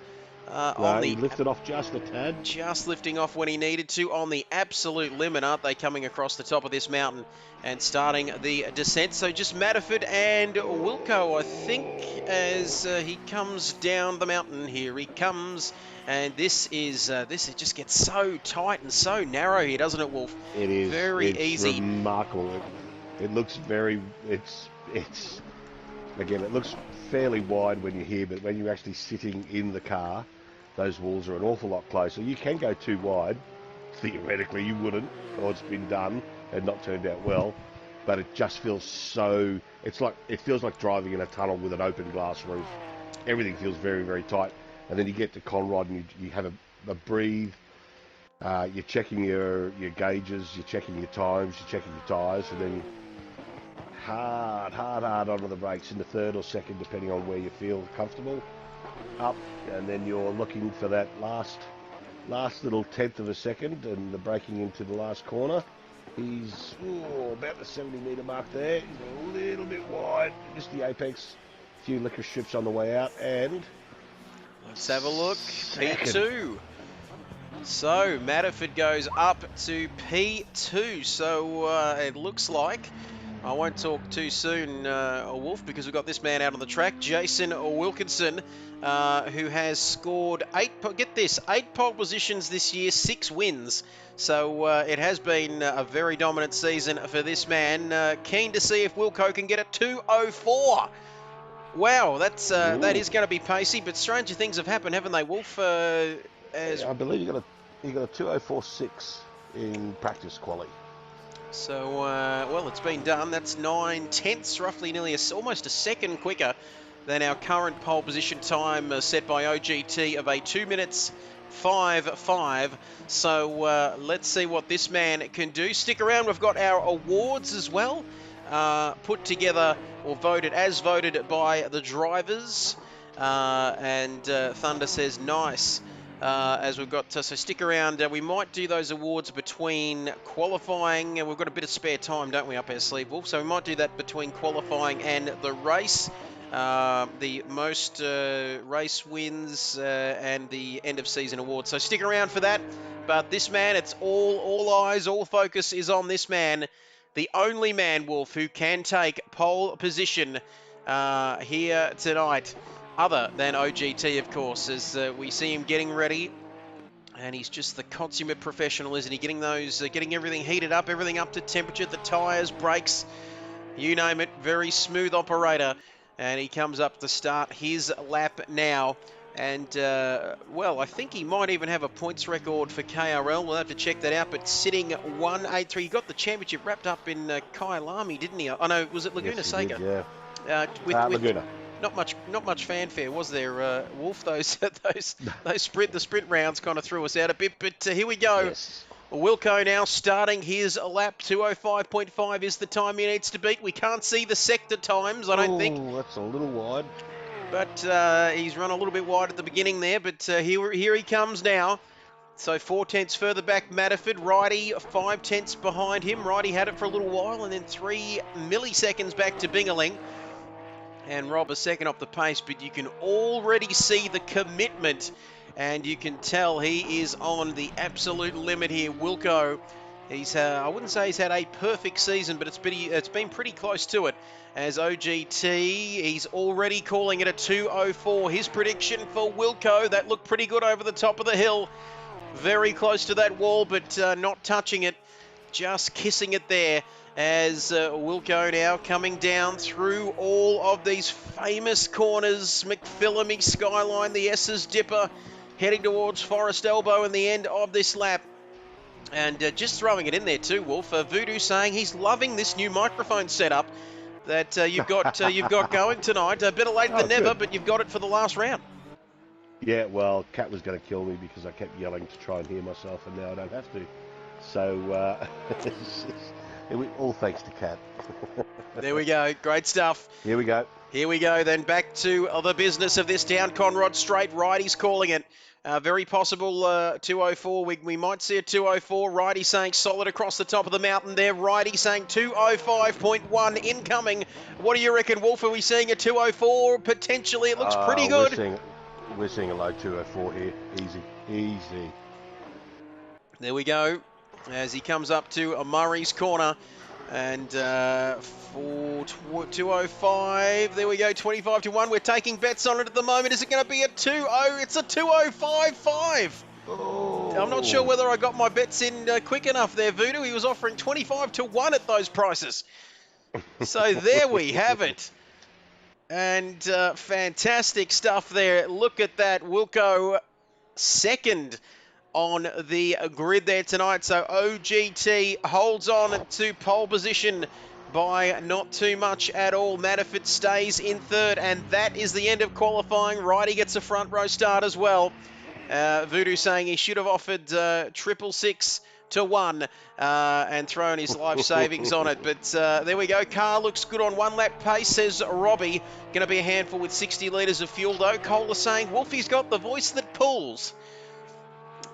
He lifted off just a tad. Just lifting off when he needed to on the absolute limit, aren't they? Coming across the top of this mountain and starting the descent. So just Matterford and Wilco, I think, as he comes down the mountain. Here he comes. And this just gets so tight and so narrow here, doesn't it, Wolf? It is. Very it's easy. Remarkable. It looks again, it looks fairly wide when you're here, but when you're actually sitting in the car, those walls are an awful lot closer. You can go too wide. Theoretically, you wouldn't, or it's been done and not turned out well. But it just feels so. It feels like driving in a tunnel with an open glass roof. Everything feels very, very tight. And then you get to Conrod and you have a breathe. You're checking your gauges, you're checking your times, you're checking your tyres, and then hard onto the brakes in the third or second, depending on where you feel comfortable. Up, and then you're looking for that last little tenth of a second, and the braking into the last corner. He's about the 70-metre mark there. He's a little bit wide, just the apex. A few liquor strips on the way out, and let's have a look. P2. So Matterford goes up to P2. So it looks like, I won't talk too soon, Wolf, because we've got this man out on the track, Jason Wilkinson, who has scored 8 pole positions this year, 6 wins. So it has been a very dominant season for this man. Keen to see if Wilco can get a 2:04. Wow, that is going to be pacey, but stranger things have happened, haven't they, Wolf? I believe you got a 2:04.6 in practice quali. So, well, it's been done. That's 9 tenths, roughly nearly almost a second quicker than our current pole position time set by OGT of a 2 minutes 5.5. So let's see what this man can do. Stick around. We've got our awards as well, put together or voted by the drivers. And Thunder says nice. As we've got, so stick around. We might do those awards between qualifying, and we've got a bit of spare time, don't we, up our sleeve, Wolf? So we might do that between qualifying and the race. The most race wins and the end of season awards. So stick around for that. But this man, it's all eyes, all focus is on this man, the only man, Wolf, who can take pole position here tonight. Other than OGT, of course, as we see him getting ready. And he's just the consummate professional, isn't he? Getting everything heated up, everything up to temperature, the tyres, brakes, you name it. Very smooth operator. And he comes up to start his lap now. And, well, I think he might even have a points record for KRL. We'll have to check that out. But sitting 183, he got the championship wrapped up in Kyalami, didn't he? Oh, no, was it Laguna Seca? Yeah. Laguna. Not much fanfare, was there, Wolf? The sprint rounds kind of threw us out a bit, but here we go. Yes. Wilco now starting his lap. 2:05.5 is the time he needs to beat. We can't see the sector times, I don't think. Oh, that's a little wide. But he's run a little bit wide at the beginning there. But here he comes now. So 4 tenths further back, Matterford. Righty 5 tenths behind him. Righty had it for a little while, and then 3 milliseconds back to Bingaling. And Rob a second off the pace, but you can already see the commitment, and you can tell he is on the absolute limit here. Wilco, I wouldn't say he's had a perfect season, but it's been pretty close to it. As OGT, he's already calling it a 2:04. His prediction for Wilco, that looked pretty good over the top of the hill. Very close to that wall, but not touching it, just kissing it there. As Wilco now coming down through all of these famous corners, McPhillamy, Skyline, the S's Dipper, heading towards Forest Elbow in the end of this lap. And just throwing it in there too, Wolf, Voodoo saying he's loving this new microphone setup that you've got going tonight. A bit late than never, good. but you've got it for the last round. Yeah, well, Kat was going to kill me because I kept yelling to try and hear myself, and now I don't have to. So, all thanks to Kat. There we go. Great stuff. Here we go. Here we go then, back to the business of this town. Conrod straight, Righty's calling it. Very possible 2:04. We might see a 2:04. Righty saying solid across the top of the mountain there. Righty saying 2:05.1 incoming. What do you reckon, Wolf? Are we seeing a 2:04? Potentially. It looks pretty good. We're seeing a low 2:04 here. Easy. There we go. As he comes up to Murray's corner. And for 2:05, there we go, 25-1. We're taking bets on it at the moment. Is it going to be a 2:0? It's a 2:05.5. Oh. I'm not sure whether I got my bets in quick enough there, Voodoo. He was offering 25-1 at those prices. So there we have it. And fantastic stuff there. Look at that. Wilco second on the grid there tonight. So OGT holds on to pole position by not too much at all. Matterford stays in third, and that is the end of qualifying. Righty gets a front row start as well. Voodoo saying he should have offered 666-1 and thrown his life savings on it. But there we go. Car looks good on 1 lap pace, says Robbie. Going to be a handful with 60 litres of fuel though. Kohler saying Wolfie's got the voice that pulls.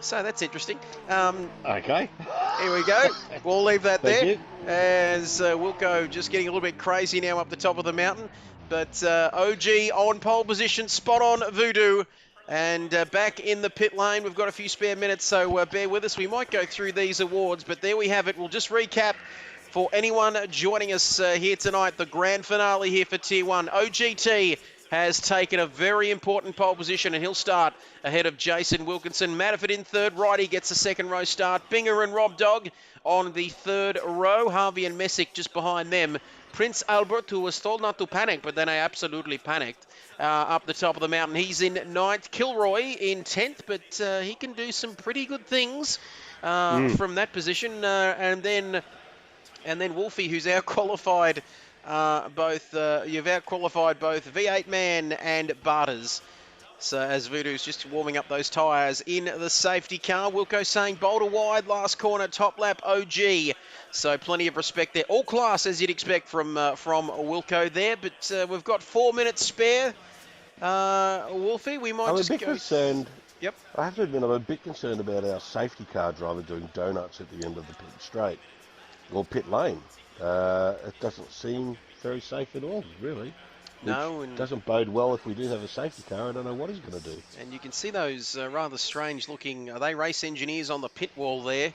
So that's interesting. Okay. Here we go. We'll leave that Thank there. you. As Wilco just getting a little bit crazy now up the top of the mountain. But OG on pole position, spot on Voodoo. And back in the pit lane, we've got a few spare minutes, so bear with us. We might go through these awards, but there we have it. We'll just recap for anyone joining us here tonight, the grand finale here for Tier 1. OGT has taken a very important pole position, and he'll start ahead of Jason Wilkinson. Matterford in third. Righty gets a second row start. Binger and Rob Dog on the third row. Harvey and Messick just behind them. Prince Albert, who was told not to panic, but then I absolutely panicked, up the top of the mountain. He's in ninth. Kilroy in 10th, but he can do some pretty good things from that position. And then Wolfie, who's out-qualified you've out-qualified both V8 Man and Barters. So as Voodoo's just warming up those tyres in the safety car. Wilco saying Boulder wide, last corner, top lap OG. So plenty of respect there. All class as you'd expect from Wilco there. But we've got 4 minutes spare. Wolfie, we might just go... concerned. Yep. I have to admit, I'm a bit concerned about our safety car driver doing donuts at the end of the pit straight or pit lane. It doesn't seem very safe at all, really. No, and doesn't bode well if we do have a safety car. I don't know what he's going to do. And you can see those rather strange looking, are they race engineers on the pit wall there?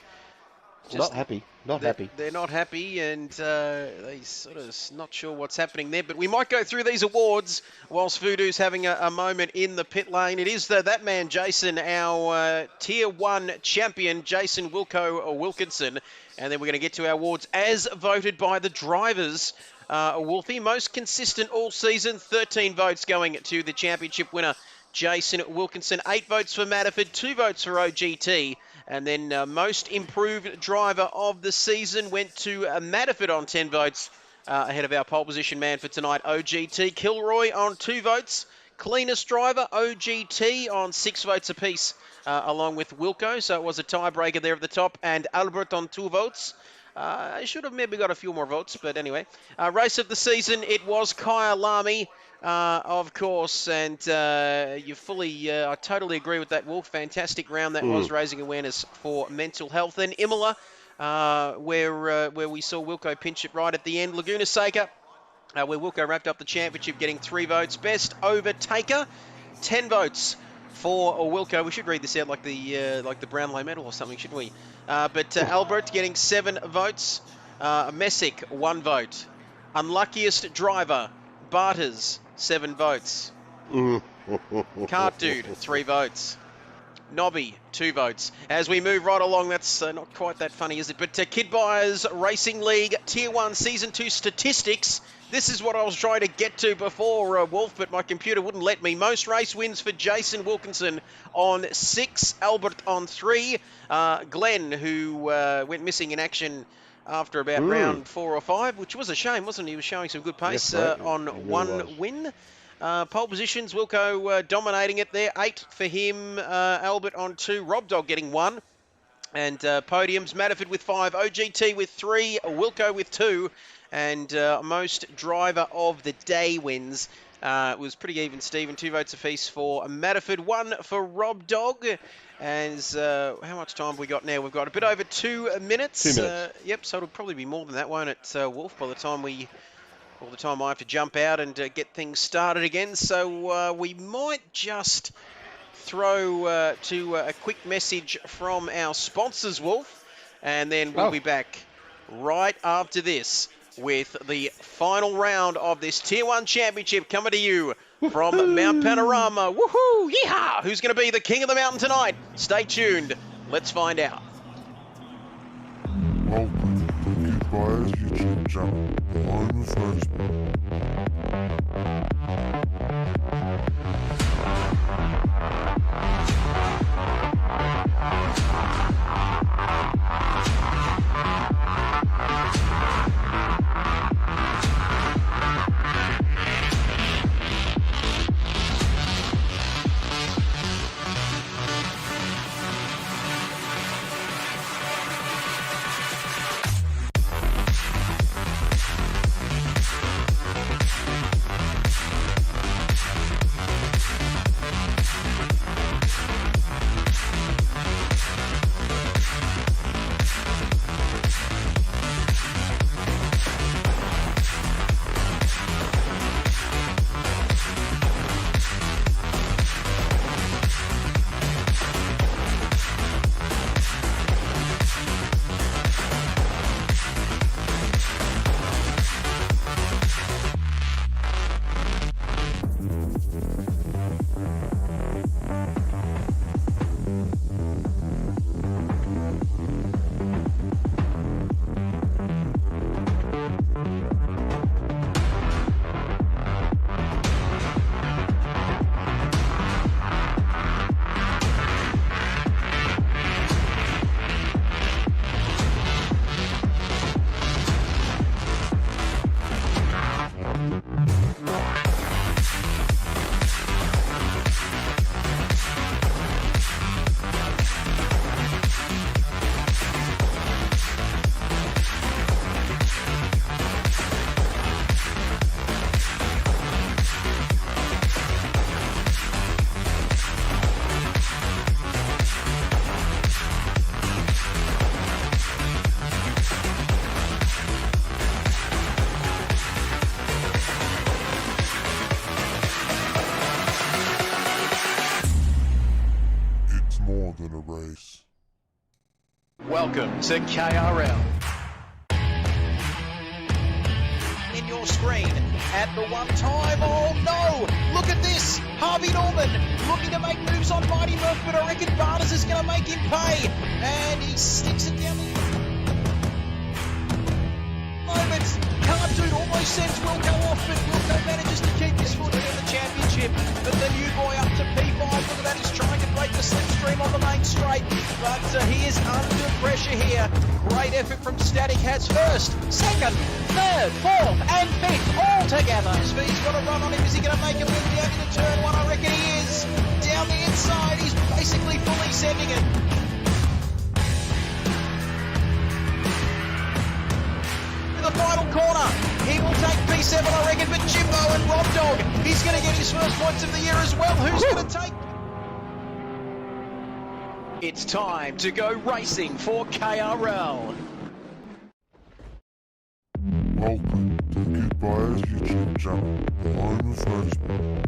Not happy. They're not happy, and they sort of not sure what's happening there. But we might go through these awards whilst Voodoo's having a moment in the pit lane. It is that man, Jason, our Tier 1 champion, Jason Wilkinson. And then we're going to get to our awards as voted by the drivers. Wolfie, most consistent all season, 13 votes going to the championship winner, Jason Wilkinson. 8 votes for Matterford, 2 votes for OGT. And then most improved driver of the season went to Matterford on 10 votes, ahead of our pole position man for tonight, OGT. Kilroy on 2 votes. cleanest driver, OGT, on 6 votes apiece, along with Wilco. So it was a tiebreaker there at the top, and Albert on 2 votes. I should have maybe got a few more votes, but anyway. Race of the season, it was Kaya Lamy, of course, and you fully, I totally agree with that, Wolf. Fantastic round that was, raising awareness for mental health. Then Imola, where we saw Wilco pinch it right at the end. Laguna Seca, where Wilco wrapped up the championship, getting 3 votes. Best overtaker, 10 votes for Wilco. We should read this out like the Brownlow medal or something, shouldn't we? But Albert getting 7 votes. Messick, 1 vote. Unluckiest driver, Barters, 7 votes. Cart Dude, 3 votes. Nobby, 2 votes. As we move right along, that's not quite that funny, is it? But Kid Buyers Racing League Tier 1 Season 2 statistics. This is what I was trying to get to before, Wolf, but my computer wouldn't let me. Most race wins for Jason Wilkinson on 6, Albert on 3. Glenn, who went missing in action after about round 4 or 5, which was a shame, wasn't he? He was showing some good pace on 1 win. Pole positions, Wilco dominating it there. 8 for him, Albert on 2, Rob Dog getting 1. And podiums, Matterford with 5, OGT with 3, Wilco with 2. And most driver of the day wins. It was pretty even, Stephen. 2 votes apiece for Matterford, 1 for Rob Dog. And how much time have we got now? We've got a bit over 2 minutes. 2 minutes. Yep, so it'll probably be more than that, won't it, Wolf, by the time I have to jump out and get things started again. So we might just throw to a quick message from our sponsors, Wolf, and then we'll be back right after this with the final round of this Tier 1 Championship coming to you from Mount Panorama. Woohoo! Yeehaw! Who's going to be the king of the mountain tonight? Stay tuned. Let's find out. Welcome to Kid Buyers YouTube channel, the home of Facebook. More than a race. Welcome to KRL. In your screen at the one time. Oh no! Look at this! Harvey Norman looking to make moves on Mighty Murph, but I reckon Barnes is going to make him pay. And he sticks it down the moments. Card Dude almost sends Wilco off, but Wilco manages to keep his foot in the championship. But the new boy up to P5. Look at that, he's trying to break the slipstream on the main straight, but he is under pressure. pressure here. Great effort from Static Hats first, second, third, fourth and fifth all together. Speed's got a run on him. Is he going to make a move down into turn one? I reckon he is. Down the inside, he's basically fully sending it. The final corner. He will take P7, I reckon, but Jimbo and Rob Dog, he's going to get his first points of the year as well. Who's going to take? It's time to go racing for KRL. Welcome to the Kid Buyers YouTube channel, the home of Facebook.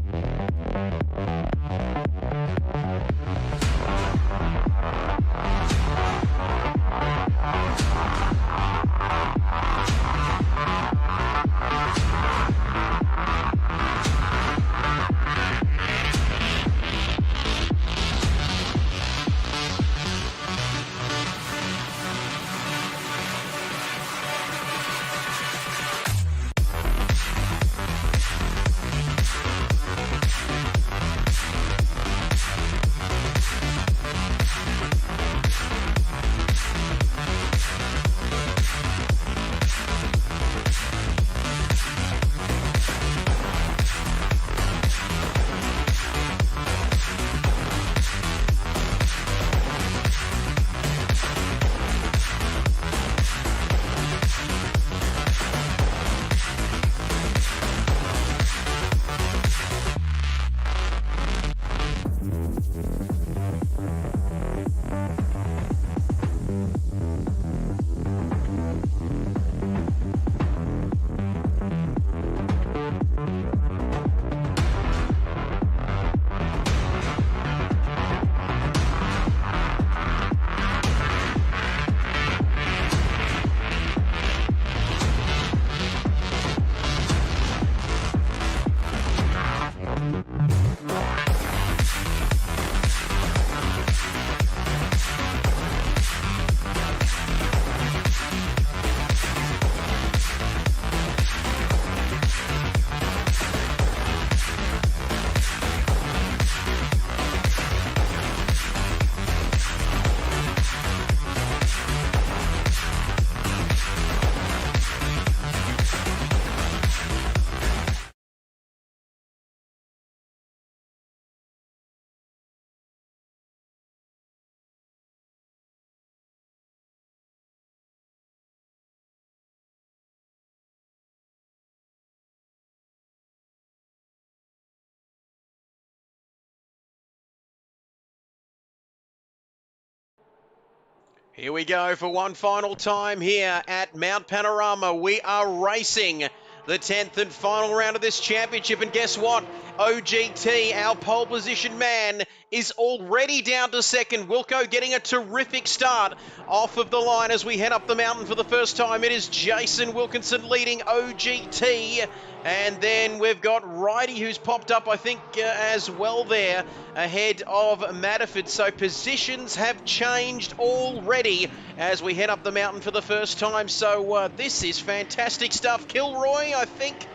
Here we go for one final time here at Mount Panorama. We are racing the 10th and final round of this championship. And guess what? OGT, our pole position man, is already down to second. Wilco getting a terrific start off of the line as we head up the mountain for the first time. It is Jason Wilkinson leading OGT. And then we've got Righty, who's popped up, I think, as well there, ahead of Matterford. So positions have changed already as we head up the mountain for the first time. So this is fantastic stuff. Kilroy, I think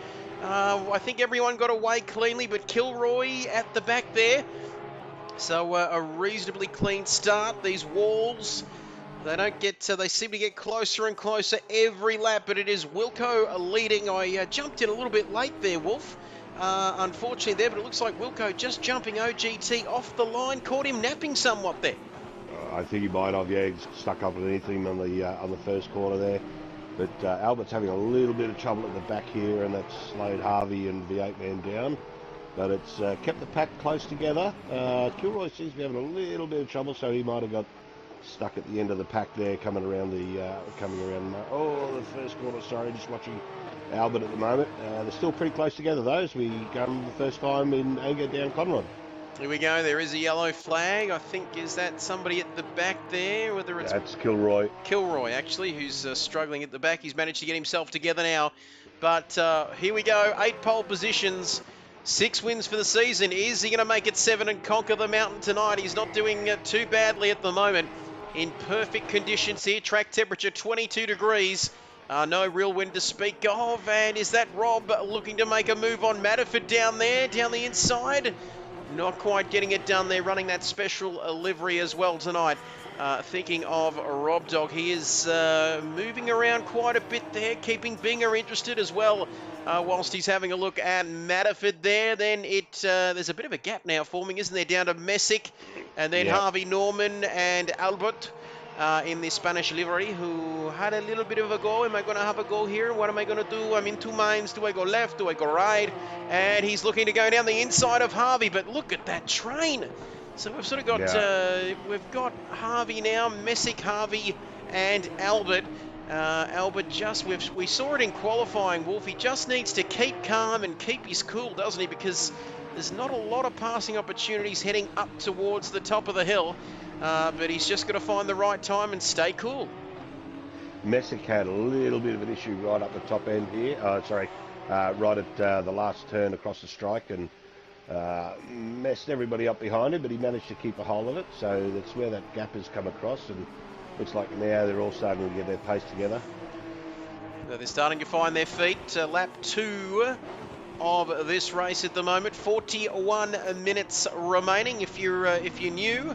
everyone got away cleanly, but Kilroy at the back there. So a reasonably clean start. These walls, they seem to get closer and closer every lap, but it is Wilco leading. I jumped in a little bit late there, Wolf, unfortunately there, but it looks like Wilco just jumping OGT off the line, caught him napping somewhat there. I think he might have, yeah, he's stuck up underneath him on the first corner there. But Albert's having a little bit of trouble at the back here, and that's slowed Harvey and V8 man down. But it's kept the pack close together. Kilroy seems to be having a little bit of trouble, so he might have got stuck at the end of the pack there, coming around the first corner. Sorry, just watching Albert at the moment. They're still pretty close together though, as we come the first time in anger down Conrod. Here we go. There is a yellow flag. I think, is that somebody at the back there? Whether it's That's Kilroy. Kilroy, actually, who's struggling at the back. He's managed to get himself together now. But here we go. 8 pole positions, 6 wins for the season. Is he going to make it 7 and conquer the mountain tonight? He's not doing too badly at the moment. In perfect conditions here. Track temperature 22 degrees. No real wind to speak of. And is that Rob looking to make a move on Matterford down there, down the inside? Not quite getting it done there, running that special livery as well tonight. Thinking of Rob Dog, he is moving around quite a bit there, keeping Binger interested as well. Whilst he's having a look at Matterford there, then there's a bit of a gap now forming, isn't there, down to Messick, and then Harvey Norman and Albert in the Spanish livery, who had a little bit of a go. Am I going to have a go here? What am I going to do? I'm in two minds. Do I go left? Do I go right? And he's looking to go down the inside of Harvey, but look at that train. So we've sort of got, we've got Harvey now, Messick, Harvey, and Albert. Albert we saw it in qualifying, Wolf. He just needs to keep calm and keep his cool, doesn't he? Because there's not a lot of passing opportunities heading up towards the top of the hill. But he's just got to find the right time and stay cool. Messick had a little bit of an issue right up the top end here. Right at the last turn across the strike, and messed everybody up behind him, but he managed to keep a hold of it. So that's where that gap has come across, and looks like now they're all starting to get their pace together. So they're starting to find their feet. Lap 2 of this race at the moment. 41 minutes remaining. If you're new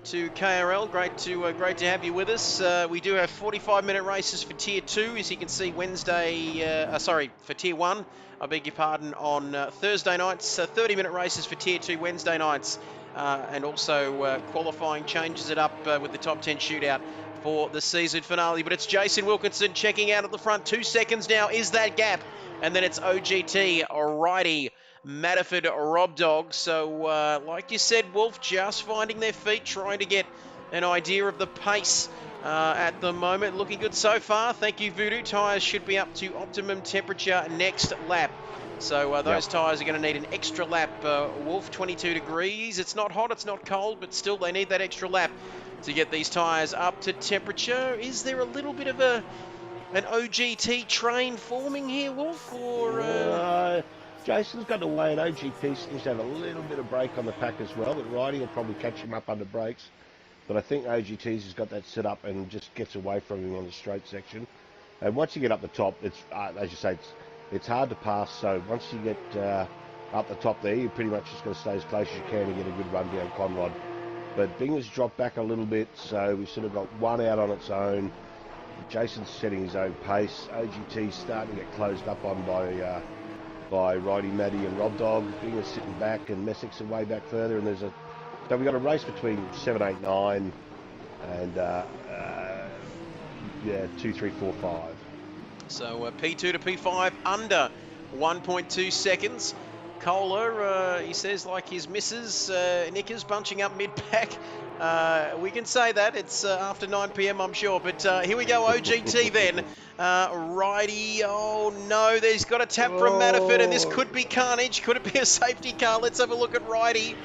to KRL, great to have you with us. We do have 45-minute races for Tier 2, as you can see for Tier 1, I beg your pardon, on Thursday nights, 30-minute races for Tier 2 Wednesday nights, and also qualifying changes it up with the top 10 shootout for the season finale. But it's Jason Wilkinson checking out at the front. 2 seconds now is that gap, and then it's OGT, righty, Matterford, Rob Dog. So, like you said, Wolf, just finding their feet, trying to get an idea of the pace at the moment. Looking good so far. Thank you, Voodoo. Tyres should be up to optimum temperature next lap. So those tyres are going to need an extra lap. Wolf, 22 degrees. It's not hot, it's not cold, but still they need that extra lap to get these tyres up to temperature. Is there a little bit of an OGT train forming here, Wolf? Or Jason's got away, and OGT seems to have a little bit of brake on the pack as well, but Righty will probably catch him up under brakes. But I think OGT's has got that set up and just gets away from him on the straight section. And once you get up the top, it's as you say, it's hard to pass. So once you get up the top there, you're pretty much just going to stay as close as you can and get a good run down Conrod. But Binger's dropped back a little bit, so we've sort of got one out on its own. Jason's setting his own pace. OGT's starting to get closed up on by Righty, Matty and Rob Dog. Binger's sitting back and Messick's way back further, and so we've got a race between 7, 8, 9 and 2, 3, 4, 5. So P2 to P5 under 1.2 seconds. Kohler, he says, like his missus, Knickers bunching up mid-pack. We can say that. It's after 9 p.m, I'm sure. But here we go, OGT then. Righty, oh no, there's got a tap from Matterford, and this could be carnage. Could it be a safety car? Let's have a look at Righty.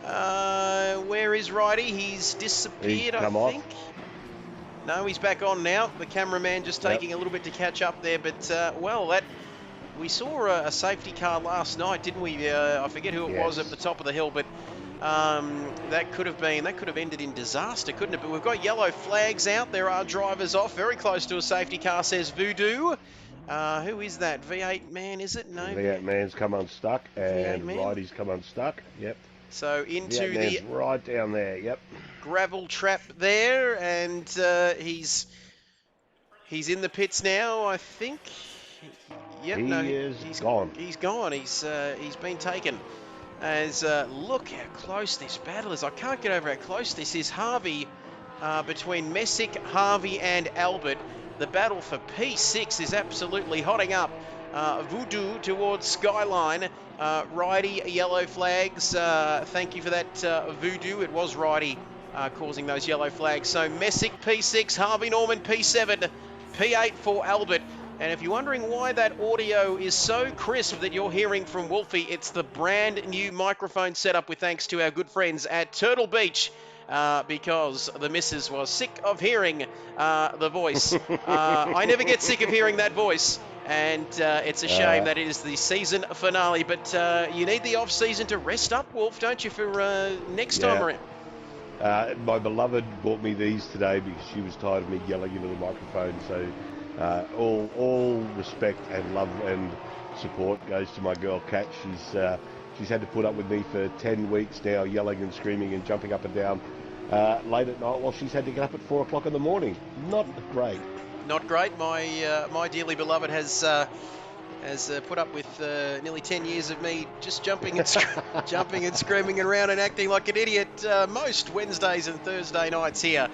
Where is Righty? He's disappeared, I think. No, he's back on now. The cameraman just taking a little bit to catch up there. But, we saw a safety car last night, didn't we? I forget who it was at the top of the hill, but that could have ended in disaster, couldn't it? But we've got yellow flags out. There are drivers off, very close to a safety car, says Voodoo. Who is that? V8 man, is it? No. V8 man's come unstuck, and Righty's come unstuck. Yep. So into the right down there. Yep. Gravel trap there, and he's in the pits now, I think. Yep, he's gone. He's gone. He's been taken. As look how close this battle is. I can't get over how close this is. Harvey between Messick, Harvey, and Albert. The battle for P6 is absolutely hotting up. Voodoo towards Skyline. Righty, yellow flags. Thank you for that, Voodoo. It was Righty causing those yellow flags. So Messick P6, Harvey Norman P7, P8 for Albert. And if you're wondering why that audio is so crisp that you're hearing from Wolfie, it's the brand new microphone setup with thanks to our good friends at Turtle Beach, because the missus was sick of hearing the voice. I never get sick of hearing that voice, and it's a shame that it is the season finale. But you need the off-season to rest up, Wolf, don't you, for next time around? My beloved bought me these today because she was tired of me yelling into the microphone, so... all respect and love and support goes to my girl Kat. She's had to put up with me for 10 weeks now, yelling and screaming and jumping up and down late at night while she's had to get up at 4 o'clock in the morning. Not great. Not great. My dearly beloved has put up with nearly 10 years of me just jumping and jumping and screaming around and acting like an idiot most Wednesdays and Thursday nights here.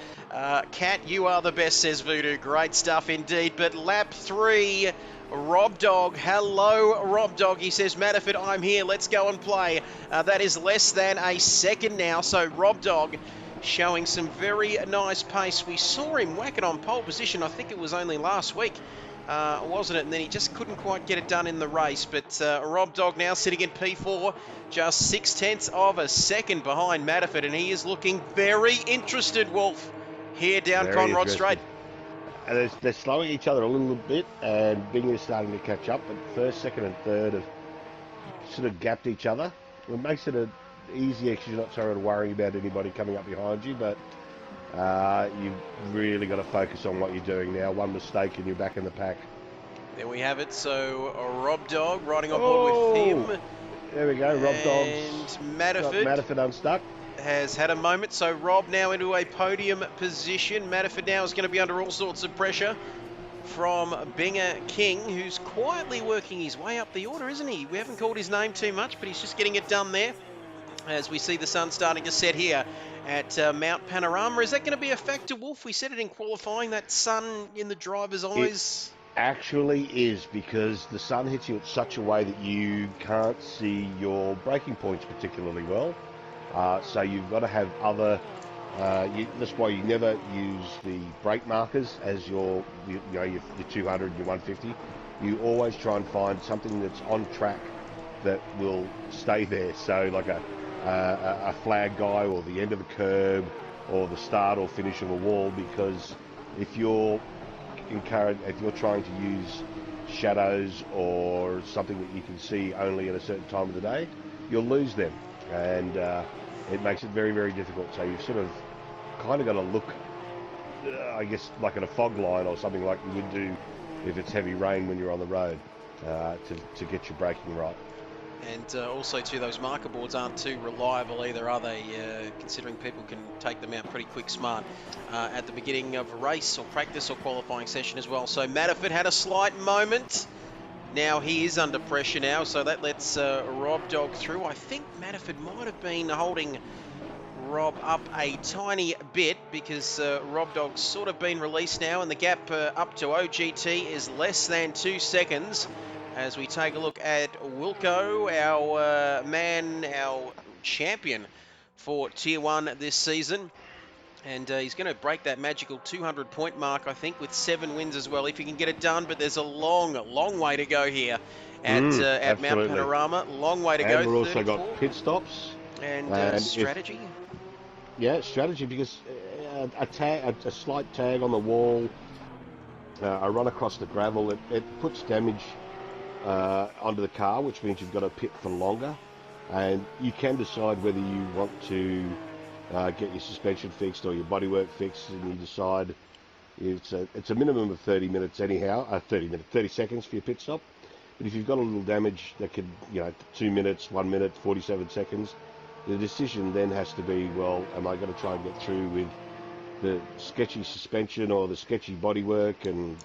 Kat, you are the best, says Voodoo. Great stuff indeed. But lap 3, Rob Dog. Hello, Rob Dog. He says, Matterford, I'm here. Let's go and play. That is less than a second now. So Rob Dog showing some very nice pace. We saw him whack it on pole position. I think it was only last week, wasn't it? And then he just couldn't quite get it done in the race. But Rob Dog now sitting in P4, just 0.6 of a second behind Matterford. And he is looking very interested, Wolf, here down Very Conrod interesting. Straight. And they're slowing each other a little bit, and Bing is starting to catch up. But first, second, and third have sort of gapped each other. It makes it easier because you're not sort of worrying about anybody coming up behind you. But you've really got to focus on what you're doing now. One mistake and you're back in the pack. There we have it. So Rob Dog riding on board with him. There we go. Rob Dog's And got Matterford Matterford unstuck. has had a moment. So Rob now into a podium position. Matterford now is going to be under all sorts of pressure from Binger King, who's quietly working his way up the order, isn't he? We haven't called his name too much, but he's just getting it done there. As we see the sun starting to set here at Mount Panorama. Is that going to be a factor, Wolf? We said it in qualifying, that sun in the driver's eyes. Actually is, because the sun hits you at such a way that you can't see your braking points particularly well. So you've got to have other. That's why you never use the brake markers as your 200 and your 150. You always try and find something that's on track that will stay there. So like a flag guy, or the end of a curb, or the start or finish of a wall. Because if you're trying to use shadows or something that you can see only at a certain time of the day, you'll lose them, and it makes it very, very difficult. So you've sort of kind of got to look, I guess, like at a fog line or something like you would do if it's heavy rain when you're on the road, to get your braking right. And also, too, those marker boards aren't too reliable either, are they? Considering people can take them out pretty quick smart at the beginning of a race or practice or qualifying session as well. So Matterford had a slight moment. Now he is under pressure now, so that lets Rob Dog through. I think Matterford might have been holding Rob up a tiny bit, because Rob Dog's sort of been released now, and the gap up to OGT is less than 2 seconds. As we take a look at Wilco, our champion for Tier 1 this season. And he's going to break that magical 200-point mark, I think, with 7 wins as well, if he can get it done. But there's a long, long way to go here at Mount Panorama. Long way to go. And we've 34. also got pit stops. And strategy. Strategy, because a slight tag on the wall, a run across the gravel, it puts damage onto the car, which means you've got to pit for longer, and you can decide whether you want to get your suspension fixed or your bodywork fixed, and you decide it's a minimum of 30 minutes anyhow, 30 seconds for your pit stop. But if you've got a little damage that could, 2 minutes, 1 minute, 47 seconds, the decision then has to be, well, am I going to try and get through with the sketchy suspension or the sketchy bodywork and,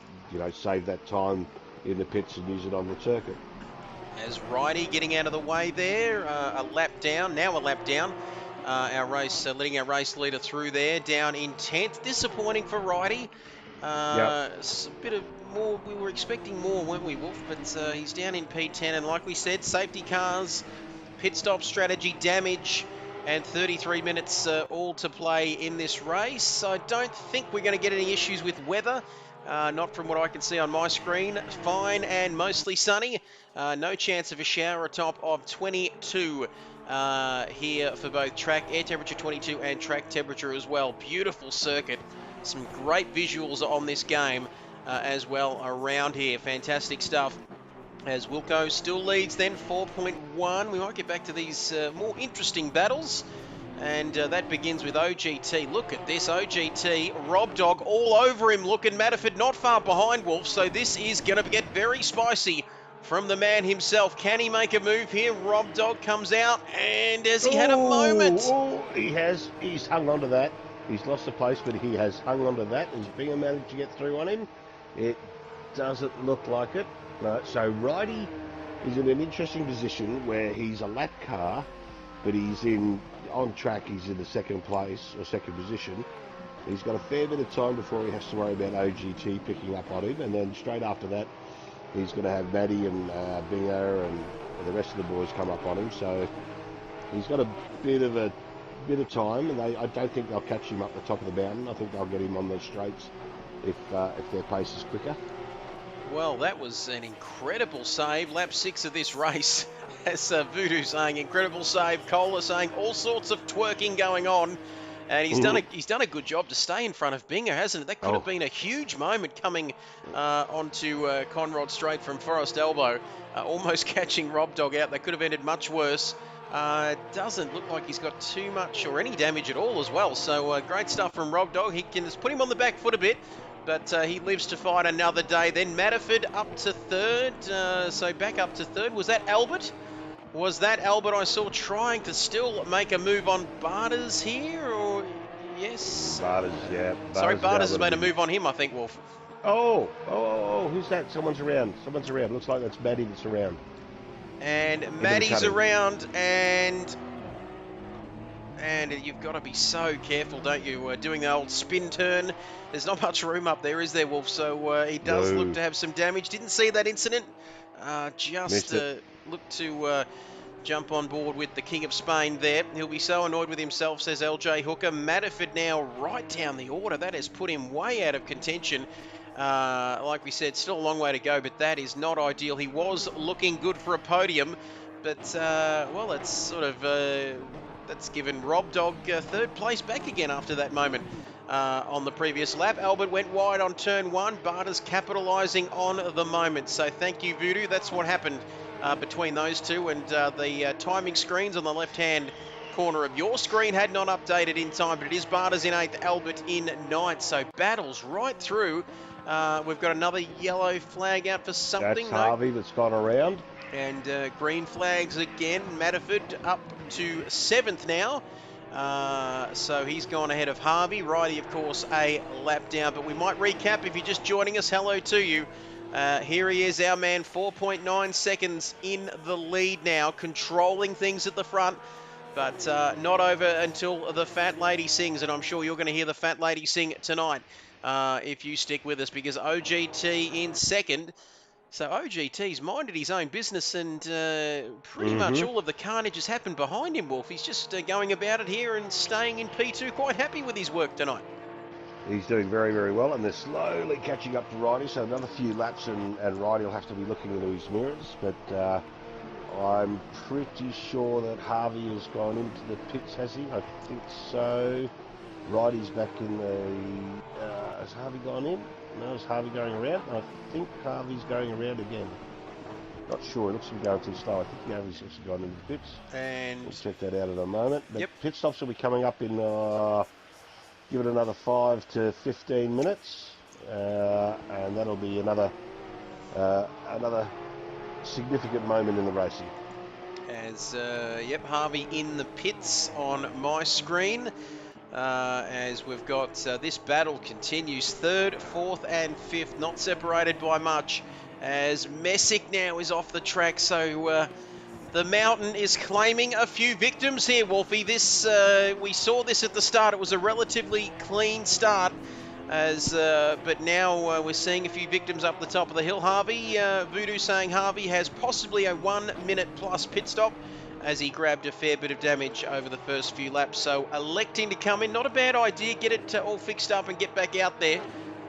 save that time in the pits and use it on the circuit. As Righty getting out of the way there, a lap down. Our race, letting our race leader through there, down in 10th. Disappointing for Righty. It's a bit of more, we were expecting more, weren't we, Wolf? But he's down in P10, and like we said, safety cars, pit stop strategy, damage, and 33 minutes all to play in this race. I don't think we're going to get any issues with weather. Not from what I can see on my screen. Fine and mostly sunny. No chance of a shower, a top of 22 here for both track air temperature 22 and track temperature as well. Beautiful circuit. Some great visuals on this game as well around here. Fantastic stuff. As Wilco still leads then 4.1. We might get back to these more interesting battles. And that begins with OGT. Look at this, OGT. Rob Dog all over him. Look, and Matterford not far behind, Wolf. So this is going to get very spicy from the man himself. Can he make a move here? Rob Dog comes out, and has he had a moment? Oh, he has. He's hung on to that. He's lost the place, but he has hung on to that. Has Bingham managed to get through on him? It doesn't look like it. No, so Righty is in an interesting position where he's a lap car, but he's on track. He's in the second place or second position. He's got a fair bit of time before he has to worry about OGT picking up on him, and then straight after that, he's going to have Maddie and Binger and the rest of the boys come up on him. So he's got a bit of time, and I don't think they'll catch him up the top of the mountain. I think they'll get him on those straights if their pace is quicker. Well, that was an incredible save. Lap 6 of this race. As Voodoo saying, incredible save. Kohler saying all sorts of twerking going on. And he's done a good job to stay in front of Binger, hasn't it? That could have been a huge moment coming onto Conrod straight from Forest Elbow, almost catching Rob Dog out. That could have ended much worse. Doesn't look like he's got too much or any damage at all as well. So great stuff from Rob Dog. He can just put him on the back foot a bit, but he lives to fight another day. Then Matterford up to third. So back up to third. Was that Albert? Was that Albert I saw trying to still make a move on Bathurst here? Or yes? Bathurst, yeah. Sorry, Bathurst has made a move on him, I think, Wolf. Oh, who's that? Someone's around. Looks like that's Maddie that's around. And Maddie's around, and you've got to be so careful, don't you? Doing the old spin turn. There's not much room up there, is there, Wolf? So he does look to have some damage. Didn't see that incident. Just looked to jump on board with the King of Spain there. He'll be so annoyed with himself, says LJ Hooker. Matterford now right down the order. That has put him way out of contention. Like we said, still a long way to go, but that is not ideal. He was looking good for a podium, but, well, it's sort of, that's given Rob Dog third place back again after that moment on the previous lap. Albert went wide on turn 1. Barter's capitalising on the moment. So thank you, Voodoo. That's what happened between those two, and the timing screens on the left-hand corner of your screen had not updated in time, but it is Barter's in 8th, Albert in 9th. So battles right through. We've got another yellow flag out for something. That's Harvey that's gone around. And green flags again. Matterford up to 7th now. So he's gone ahead of Harvey. Righty, of course, a lap down. But we might recap if you're just joining us. Hello to you. Here he is, our man, 4.9 seconds in the lead now, controlling things at the front. But not over until the fat lady sings, and I'm sure you're going to hear the fat lady sing tonight if you stick with us, because OGT in second. So OGT's minded his own business, and pretty much all of the carnage has happened behind him, Wolf. He's just going about it here and staying in P2, quite happy with his work tonight. He's doing very, very well, and they're slowly catching up to Righty, so another few laps and Righty will have to be looking into his mirrors, but I'm pretty sure that Harvey has gone into the pits, has he? I think so. Righty's back in the... has Harvey gone in? No, is Harvey going around? I think Harvey's going around again. Not sure, it looks to be going too slow. I think Harvey's actually gone into the pits. And we'll check that out in a moment. The yep. Pit stops will be coming up in... give it another 5 to 15 minutes, and that'll be another significant moment in the racing. As yep, Harvey in the pits on my screen. As we've got this battle continues, 3rd, 4th, and 5th, not separated by much. As Messick now is off the track, so the mountain is claiming a few victims here, Wolfie. This we saw this at the start. It was a relatively clean start, but now we're seeing a few victims up the top of the hill. Harvey, Voodoo saying Harvey has possibly a 1 minute plus pit stop, as he grabbed a fair bit of damage over the first few laps. So electing to come in, not a bad idea. Get it all fixed up and get back out there.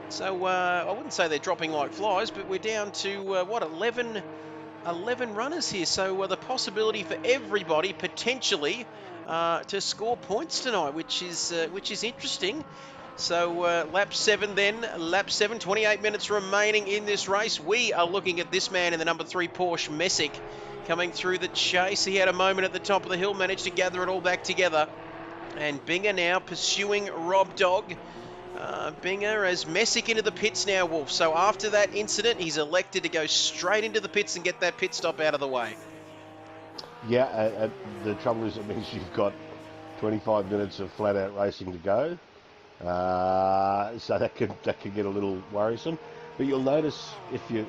So I wouldn't say they're dropping like flies, but we're down to, 11 runners here, so the possibility for everybody potentially to score points tonight, which is interesting. So lap 7 then, lap 7, 28 minutes remaining in this race. We are looking at this man in the number 3 Porsche, Messick, coming through the chase. He had a moment at the top of the hill, managed to gather it all back together. And Binger now pursuing Rob Dog. Binger as Messick into the pits now, Wolf. So after that incident, he's elected to go straight into the pits and get that pit stop out of the way. Yeah, the trouble is it means you've got 25 minutes of flat-out racing to go. So that could get a little worrisome. But you'll notice if you're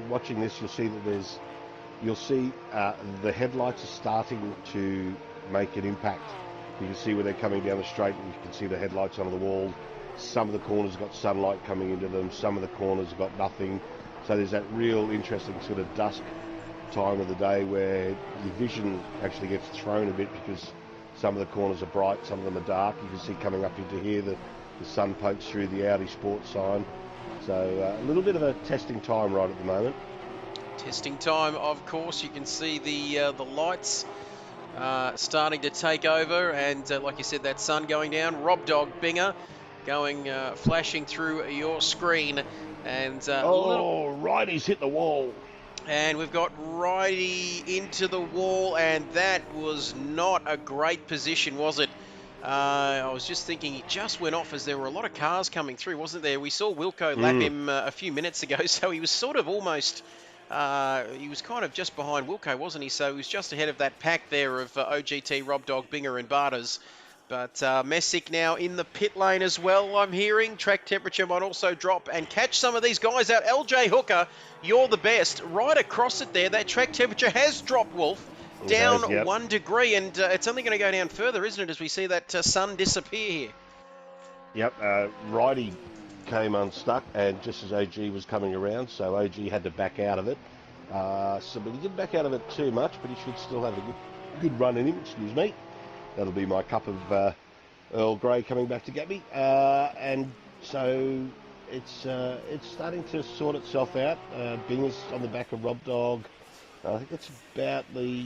watching this, you'll see that the headlights are starting to make an impact. You can see where they're coming down the straight, and you can see the headlights on the wall. Some of the corners got sunlight coming into them. Some of the corners got nothing. So there's that real interesting sort of dusk time of the day where your vision actually gets thrown a bit because some of the corners are bright, some of them are dark. You can see coming up into here the sun pokes through the Audi Sports sign. So a little bit of a testing time right at the moment. Testing time, of course. You can see the lights starting to take over, and like you said, that sun going down. Rob Dog Binger going flashing through your screen, and Righty's hit the wall. And we've got Righty into the wall, and that was not a great position, was it? I was just thinking he just went off as there were a lot of cars coming through, wasn't there? We saw Wilco lap him a few minutes ago, so he was sort of almost, he was kind of just behind Wilco, wasn't he? So he was just ahead of that pack there of OGT, Rob Dog, Binger and Bathurst. But Messick now in the pit lane as well, I'm hearing. Track temperature might also drop and catch some of these guys out. LJ Hooker, you're the best. Right across it there, that track temperature has dropped, Wolf. Down 1 degree, and it's only going to go down further, isn't it, as we see that sun disappear here? Yep, Righty came unstuck, and just as OG was coming around, so OG had to back out of it. But he didn't back out of it too much, but he should still have a good run in him, excuse me. That'll be my cup of Earl Grey coming back to get me. And so it's starting to sort itself out. Binger's on the back of Rob Dog. I think that's about the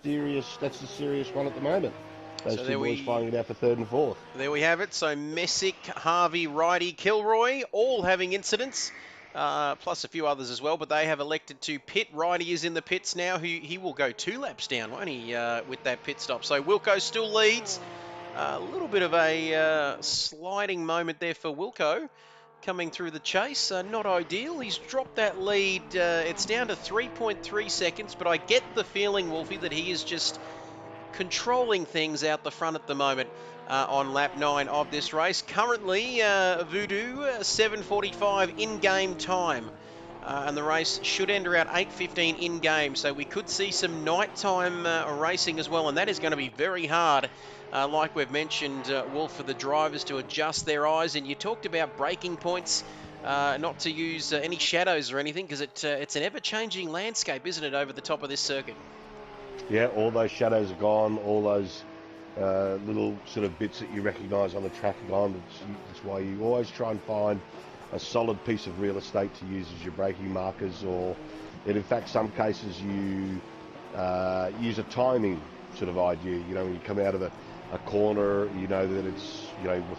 serious one at the moment. Those two boys fighting it out for third and fourth. There we have it. So Messick, Harvey, Righty, Kilroy, all having incidents. Plus a few others as well, but they have elected to pit. Righty is in the pits now. He will go 2 laps down, won't he, with that pit stop. So Wilco still leads. A little bit of a sliding moment there for Wilco coming through the chase. Not ideal. He's dropped that lead. It's down to 3.3 seconds, but I get the feeling, Wolfie, that he is just controlling things out the front at the moment. On lap 9 of this race. Currently, Voodoo, 7:45 in-game time. And the race should end around 8:15 in-game. So we could see some nighttime racing as well. And that is going to be very hard, like we've mentioned, Wolf, for the drivers to adjust their eyes. And you talked about braking points, not to use any shadows or anything, because it's an ever-changing landscape, isn't it, over the top of this circuit? Yeah, all those shadows are gone. All those little sort of bits that you recognise on the track are gone. That's why you always try and find a solid piece of real estate to use as your braking markers, or in fact some cases you use a timing sort of idea. You know, when you come out of a corner, you know that it's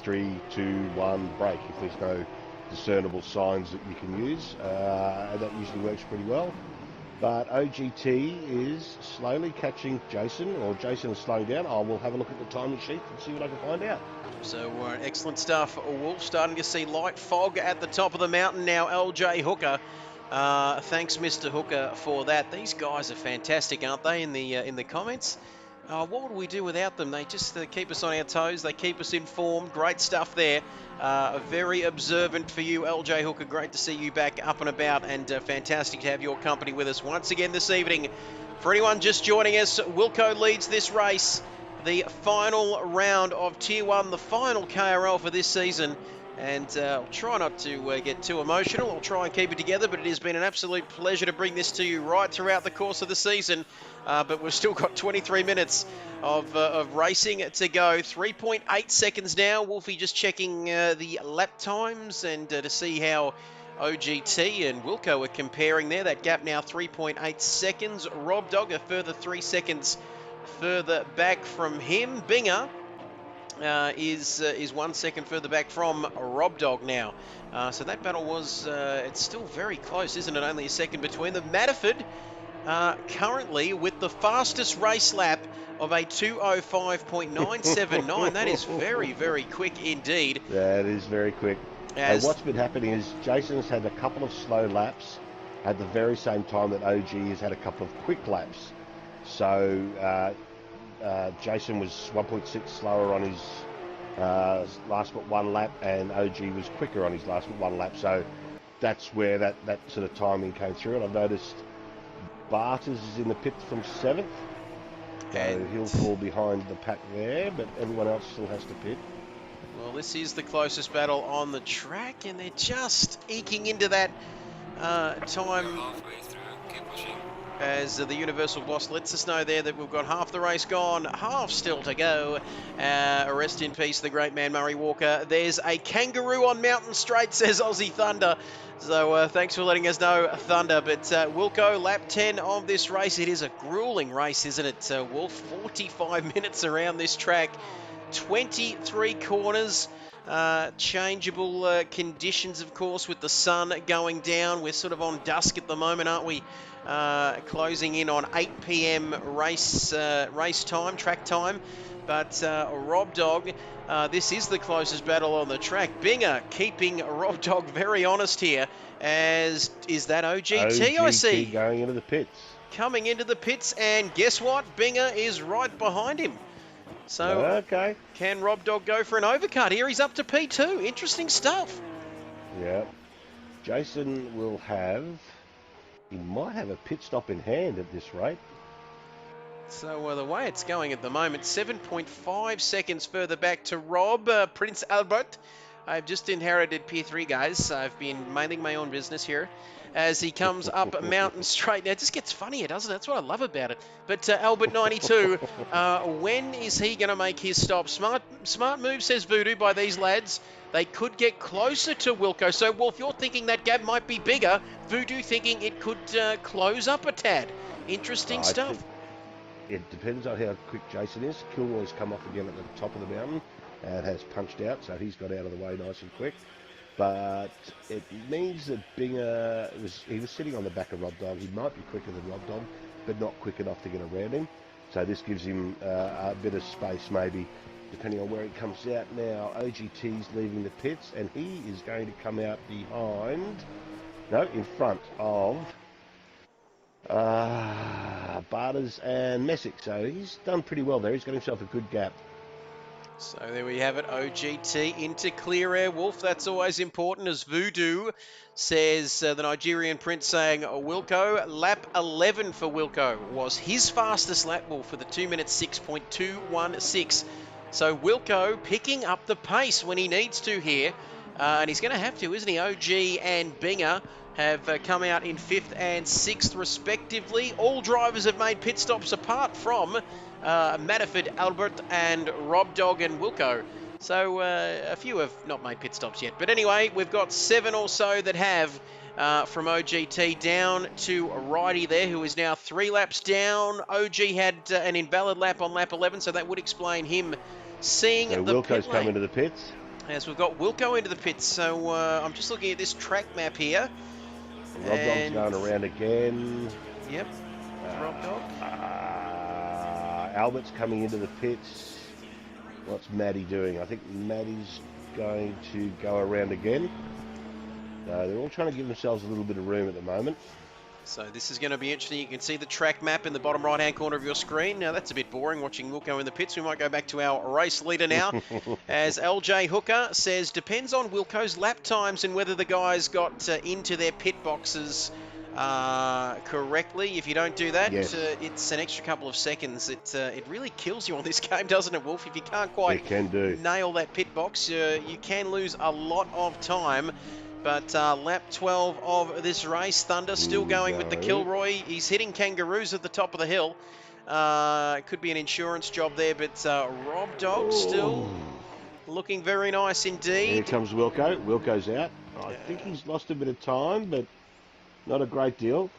3, 2, 1 brake if there's no discernible signs that you can use, and that usually works pretty well. But OGT is slowly catching Jason, or Jason is slowing down. I will have a look at the timing sheet and see what I can find out. So excellent stuff. Wolf starting to see light fog at the top of the mountain now. LJ Hooker. Thanks, Mr. Hooker, for that. These guys are fantastic, aren't they, in the comments? What would we do without them? They just keep us on our toes. They keep us informed. Great stuff there. Very observant for you, LJ Hooker. Great to see you back up and about, and fantastic to have your company with us once again this evening. For anyone just joining us, Wilco leads this race. The final round of Tier 1, the final KRL for this season. And I'll try not to get too emotional. I'll try and keep it together, but it has been an absolute pleasure to bring this to you right throughout the course of the season. But we've still got 23 minutes of racing to go. 3.8 seconds now. Wolfie just checking the lap times and to see how OGT and Wilco are comparing there. That gap now 3.8 seconds. Rob Dog a further 3 seconds further back from him. Binger is 1 second further back from Rob Dog now. So that battle was, it's still very close, isn't it? Only a second between them. Matterford currently with the fastest race lap of a 2:05.979. That is very, very quick indeed. That is very quick. And As what's been happening is Jason's had a couple of slow laps at the very same time that OG has had a couple of quick laps. So Jason was 1.6 slower on his last but one lap, and OG was quicker on his last but one lap. So that's where that sort of timing came through. And I've noticed Bathurst is in the pits from 7th. So he'll fall behind the pack there, but everyone else still has to pit. Well, this is the closest battle on the track, and they're just eking into that time as the Universal Boss lets us know there that we've got half the race gone, half still to go. Rest in peace, the great man Murray Walker. There's a kangaroo on Mountain Straight, says Aussie Thunder. So thanks for letting us know, Thunder. But Wilco, lap 10 of this race. It is a grueling race, isn't it, Wolf? 45 minutes around this track, 23 corners. Changeable conditions, of course, with the sun going down. We're sort of on dusk at the moment, aren't we? Closing in on 8 p.m. race time, track time. But Rob Dog, this is the closest battle on the track. Binger keeping Rob Dog very honest here. As is that OGT, I see. Going into the pits. Coming into the pits, and guess what? Binger is right behind him. So okay. Can Rob Dog go for an overcut? Here he's up to P2. Interesting stuff. Yeah. Jason will have... He might have a pit stop in hand at this rate. So the way it's going at the moment, 7.5 seconds further back to Rob. Prince Albert. I've just inherited P3, guys. I've been minding my own business here as he comes up Mountain Straight. Now, it just gets funnier, doesn't it? That's what I love about it. But Albert 92, when is he going to make his stop? Smart move, says Voodoo, by these lads. They could get closer to Wilco. So, Wolf, you're thinking that gap might be bigger. Voodoo thinking it could close up a tad. Interesting stuff. It depends on how quick Jason is. Kilroy's come off again at the top of the mountain and has punched out, so he's got out of the way nice and quick. But it means that Binger, he was sitting on the back of Rob Dog. He might be quicker than Rob Dog, but not quick enough to get around him. So this gives him a bit of space, maybe, depending on where he comes out. Now, OGT's leaving the pits, and he is going to come out in front of Barters and Messick. So he's done pretty well there. He's got himself a good gap. So there we have it, OGT into clear air. Wolf, that's always important, as Voodoo says, the Nigerian Prince saying, Wilco, lap 11 for Wilco was his fastest lap, Wolf, for the 2 minutes 6.216. So Wilco picking up the pace when he needs to here, and he's going to have to, isn't he? OG and Binger have come out in 5th and 6th respectively. All drivers have made pit stops apart from Matterford, Albert and Rob Dog and Wilco. So a few have not made pit stops yet. But anyway, we've got 7 or so that have from OGT down to Righty there, who is now 3 laps down. OG had an invalid lap on lap 11, so that would explain him seeing so the Wilco's pit lane. come into the pits. As we've got Wilco into the pits. So I'm just looking at this track map here. Rob Dog's going around again. Yep, Rob Dog. Albert's coming into the pits. What's Maddie doing? I think Maddie's going to go around again. They're all trying to give themselves a little bit of room at the moment. So this is going to be interesting. You can see the track map in the bottom right-hand corner of your screen. Now, that's a bit boring watching Wilco in the pits. We might go back to our race leader now. As LJ Hooker says, depends on Wilco's lap times and whether the guys got into their pit boxes correctly. If you don't do that, yes. It's an extra couple of seconds. It really kills you on this game, doesn't it, Wolf? If you can't quite nail that pit box, you can lose a lot of time. But lap 12 of this race, Thunder still going with the Kilroy. He's hitting kangaroos at the top of the hill. Could be an insurance job there, but Rob Dog still looking very nice indeed. Here comes Wilco. Wilco's out. I think he's lost a bit of time, but not a great deal.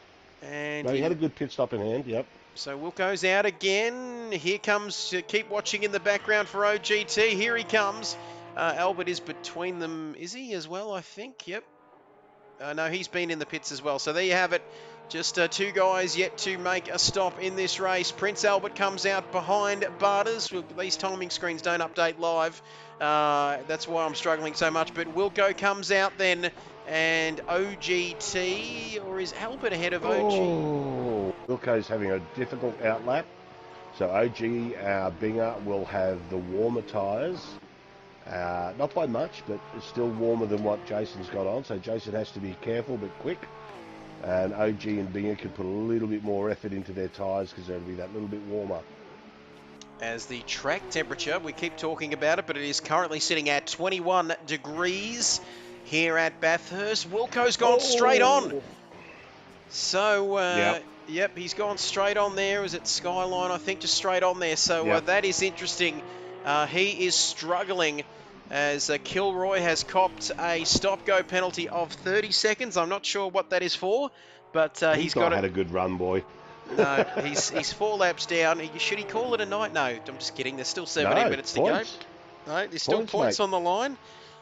And but he had a good pit stop in hand, yep. So Wilco's out again. Here comes, keep watching in the background for OGT. Here he comes. Albert is between them, is he as well, I think? Yep. No, he's been in the pits as well. So there you have it. Just two guys yet to make a stop in this race. Prince Albert comes out behind Bathurst. These timing screens don't update live. That's why I'm struggling so much. But Wilco comes out then, and OGT, or is Albert ahead of OG? Oh, Wilco's having a difficult outlap. So OG, Binger, will have the warmer tyres. Not by much, but it's still warmer than what Jason's got on. So Jason has to be careful but quick. And OG and Binger can put a little bit more effort into their tyres because they'll be that little bit warmer. As the track temperature, we keep talking about it, but it is currently sitting at 21 degrees here at Bathurst. Wilco's gone straight on. So, yep, he's gone straight on there. Is it Skyline? I think just straight on there. So that is interesting. He is struggling as Kilroy has copped a stop-go penalty of 30 seconds. I'm not sure what that is for, but he's got had a good run, boy. No, he's 4 laps down. Should he call it a night? No, I'm just kidding. There's still 17 minutes to go. No, there's still points on the line.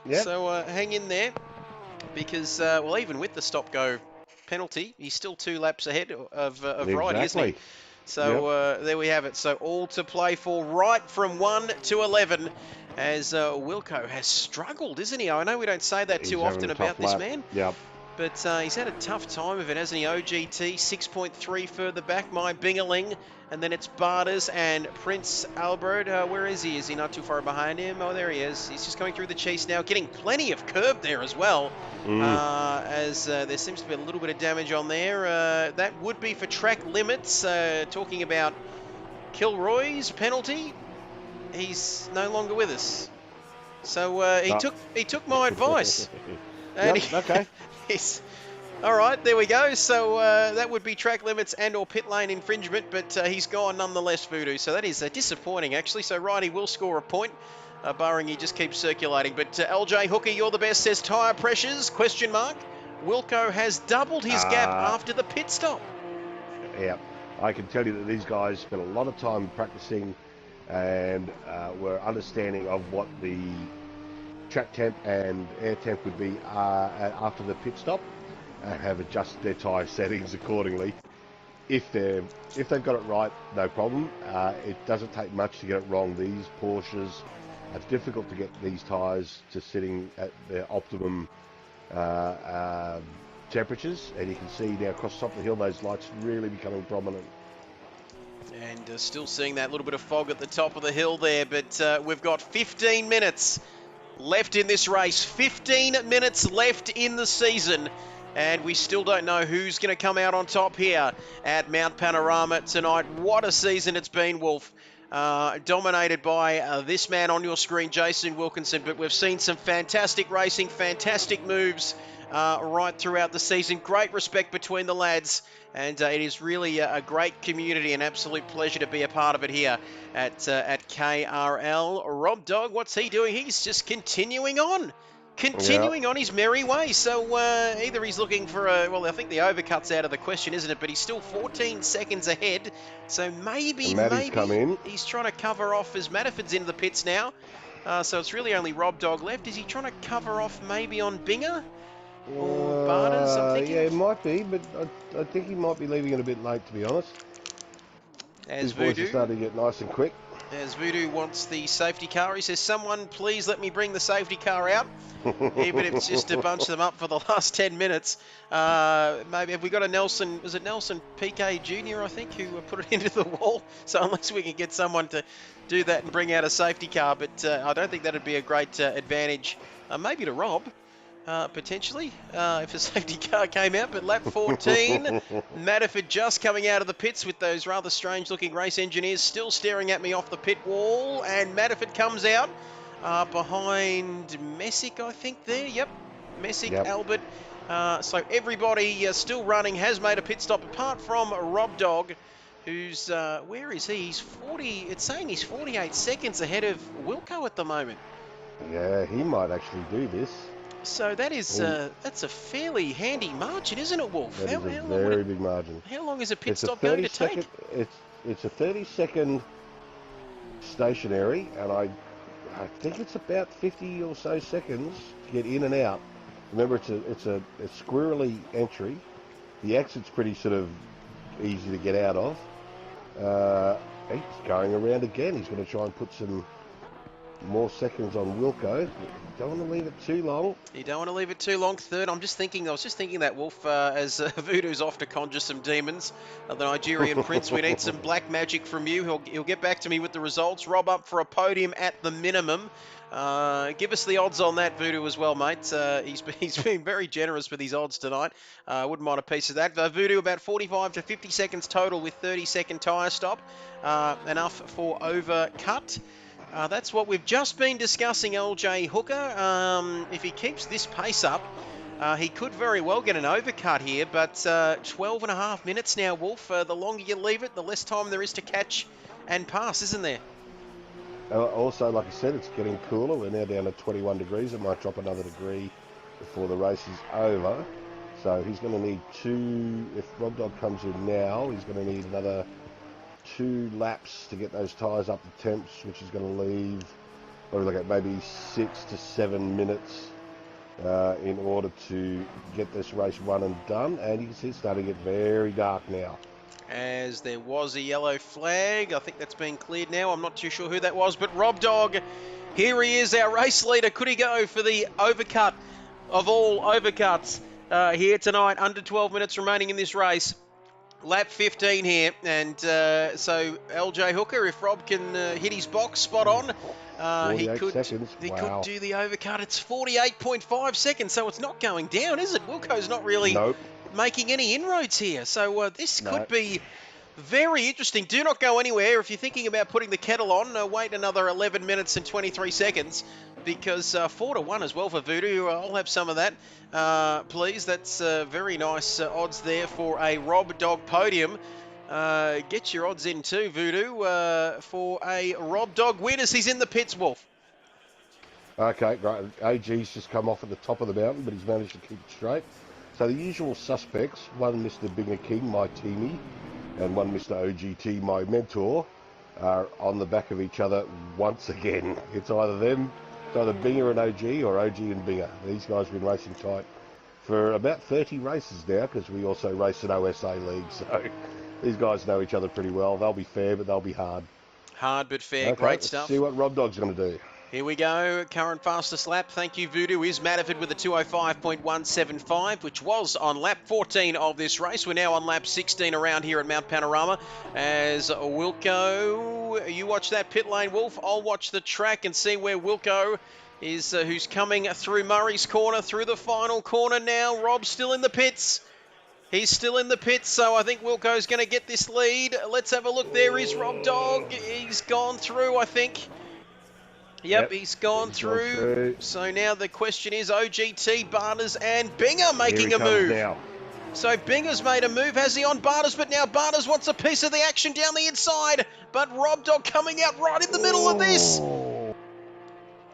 Yep. So hang in there because, well, even with the stop-go penalty, he's still 2 laps ahead of Riley, isn't he? So there we have it. So all to play for right from 1 to 11 as Wilco has struggled, isn't he? I know we don't say that too often about this man. Yep. But he's had a tough time of it, hasn't he? OGT, 6.3 further back, my Bingerling. And then it's Barters and Prince Albert. Where is he? Is he not too far behind him? Oh, there he is. He's just going through the chase now, getting plenty of curb there as well. As there seems to be a little bit of damage on there. That would be for track limits. Talking about Kilroy's penalty. He's no longer with us. So he took my advice. And okay. All right, there we go. So that would be track limits and or pit lane infringement, but he's gone nonetheless, Voodoo. So that is disappointing, actually. So Righty will score a point, barring he just keeps circulating. But LJ Hooker, you're the best, says tyre pressures, ? Wilco has doubled his gap after the pit stop. Yeah, I can tell you that these guys spent a lot of time practicing and were understanding of what the track temp and air temp would be after the pit stop, and have adjusted their tyre settings accordingly. If they've got it right, no problem. It doesn't take much to get it wrong. These Porsches are difficult to get these tyres to sitting at their optimum temperatures, and you can see now across the top of the hill those lights really becoming prominent. And still seeing that little bit of fog at the top of the hill there, but we've got 15 minutes left in this race. 15 minutes left in the season. And we still don't know who's going to come out on top here at Mount Panorama tonight. What a season it's been, Wolf. Dominated by this man on your screen, Jason Wilkinson. But we've seen some fantastic racing, fantastic moves right throughout the season. Great respect between the lads. And it is really a great community, an absolute pleasure to be a part of it here at KRL. Rob Dog, what's he doing? He's just continuing on his merry way. So either he's looking for well, I think the overcut's out of the question, isn't it? But he's still 14 seconds ahead. So maybe he's trying to cover off as Matterford's into the pits now. So it's really only Rob Dog left. Is he trying to cover off maybe on Binger? Or Barters, I'm thinking? Yeah, it might be, but I think he might be leaving it a bit late, to be honest. As His boys are starting to get nice and quick. As Voodoo wants the safety car, he says, someone please let me bring the safety car out. Even if it's just to bunch them up for the last 10 minutes. Maybe have we got a Nelson, was it Nelson PK Jr., I think, who put it into the wall? So unless we can get someone to do that and bring out a safety car, but I don't think that would be a great advantage. Maybe to Rob. Potentially, if a safety car came out, but lap 14, Matterford just coming out of the pits with those rather strange-looking race engineers still staring at me off the pit wall, and Matterford comes out behind Messick, I think, there. Yep, Messick, Albert. So everybody still running, has made a pit stop, apart from Rob Dog, who's, where is he? He's 40, it's saying he's 48 seconds ahead of Wilco at the moment. Yeah, he might actually do this. So that is that's a fairly handy margin, isn't it, Wolf? That is a very big margin. How long is a pit stop going to take? It's a 30-second stationary, and I think it's about 50 or so seconds to get in and out. Remember, it's a squirrely entry, The exit's pretty sort of easy to get out of. He's going around again. He's going to try and put some more seconds on Wilco. Don't want to leave it too long. You don't want to leave it too long. Third, I was just thinking that, Wolf, as Voodoo's off to conjure some demons. The Nigerian Prince, we need some black magic from you. He'll get back to me with the results. Rob up for a podium at the minimum. Give us the odds on that, Voodoo, as well, mate. He's been very generous with his odds tonight. Wouldn't mind a piece of that. Voodoo, about 45 to 50 seconds total with 30-second tyre stop. Enough for overcut. That's what we've just been discussing, LJ Hooker. If he keeps this pace up, he could very well get an overcut here, but 12 and a half minutes now, Wolf. The longer you leave it, the less time there is to catch and pass, isn't there? Also, like I said, it's getting cooler. We're now down to 21 degrees. It might drop another degree before the race is over. So he's going to need if Rob Dog comes in now, he's going to need another 2 laps to get those tyres up to temps, which is going to leave, what do we look at, maybe 6 to 7 minutes in order to get this race run and done. And you can see it's starting to get very dark now. As there was a yellow flag. I think that's been cleared now. I'm not too sure who that was, but Rob Dog, here he is, our race leader. Could he go for the overcut of all overcuts here tonight? Under 12 minutes remaining in this race. Lap 15 here, and so LJ Hooker, if Rob can hit his box spot on, he could do the overcut. It's 48.5 seconds, so it's not going down, is it? Wilco's not really making any inroads here, so this could be very interesting. Do not go anywhere. If you're thinking about putting the kettle on, wait another 11 minutes and 23 seconds, because 4 to 1 as well for Voodoo. I'll have some of that, please. That's very nice odds there for a Rob Dog podium. Get your odds in too, Voodoo, for a Rob Dog win as he's in the pits, Wolf. Okay, great. AG's just come off at the top of the mountain, but he's managed to keep it straight. So the usual suspects, one Mr. Binger King, my teamie, and one Mr. OGT, my mentor, are on the back of each other once again. It's either them, it's either Binger and OG, or OG and Binger. These guys have been racing tight for about 30 races now, because we also race an OSA league, so these guys know each other pretty well. They'll be fair, but they'll be hard. Hard but fair, okay, great stuff. Let's see what Rob Dog's going to do. Here we go. Current fastest lap, thank you, Voodoo, is Matterford with a 2:05.175, which was on lap 14 of this race. We're now on lap 16 around here at Mount Panorama. As Wilco, you watch that pit lane, Wolf. I'll watch the track and see where Wilco is, who's coming through Murray's corner, through the final corner now. Rob's still in the pits. He's still in the pits, so I think Wilco's going to get this lead. Let's have a look. There is Rob Dog. He's gone through, I think. Yep, he's gone through. So now the question is OGT, Barters and Binger making a move. Now. So Binger's made a move, has he, on Barters, but now Barters wants a piece of the action down the inside. But Rob Dog coming out right in the middle of this.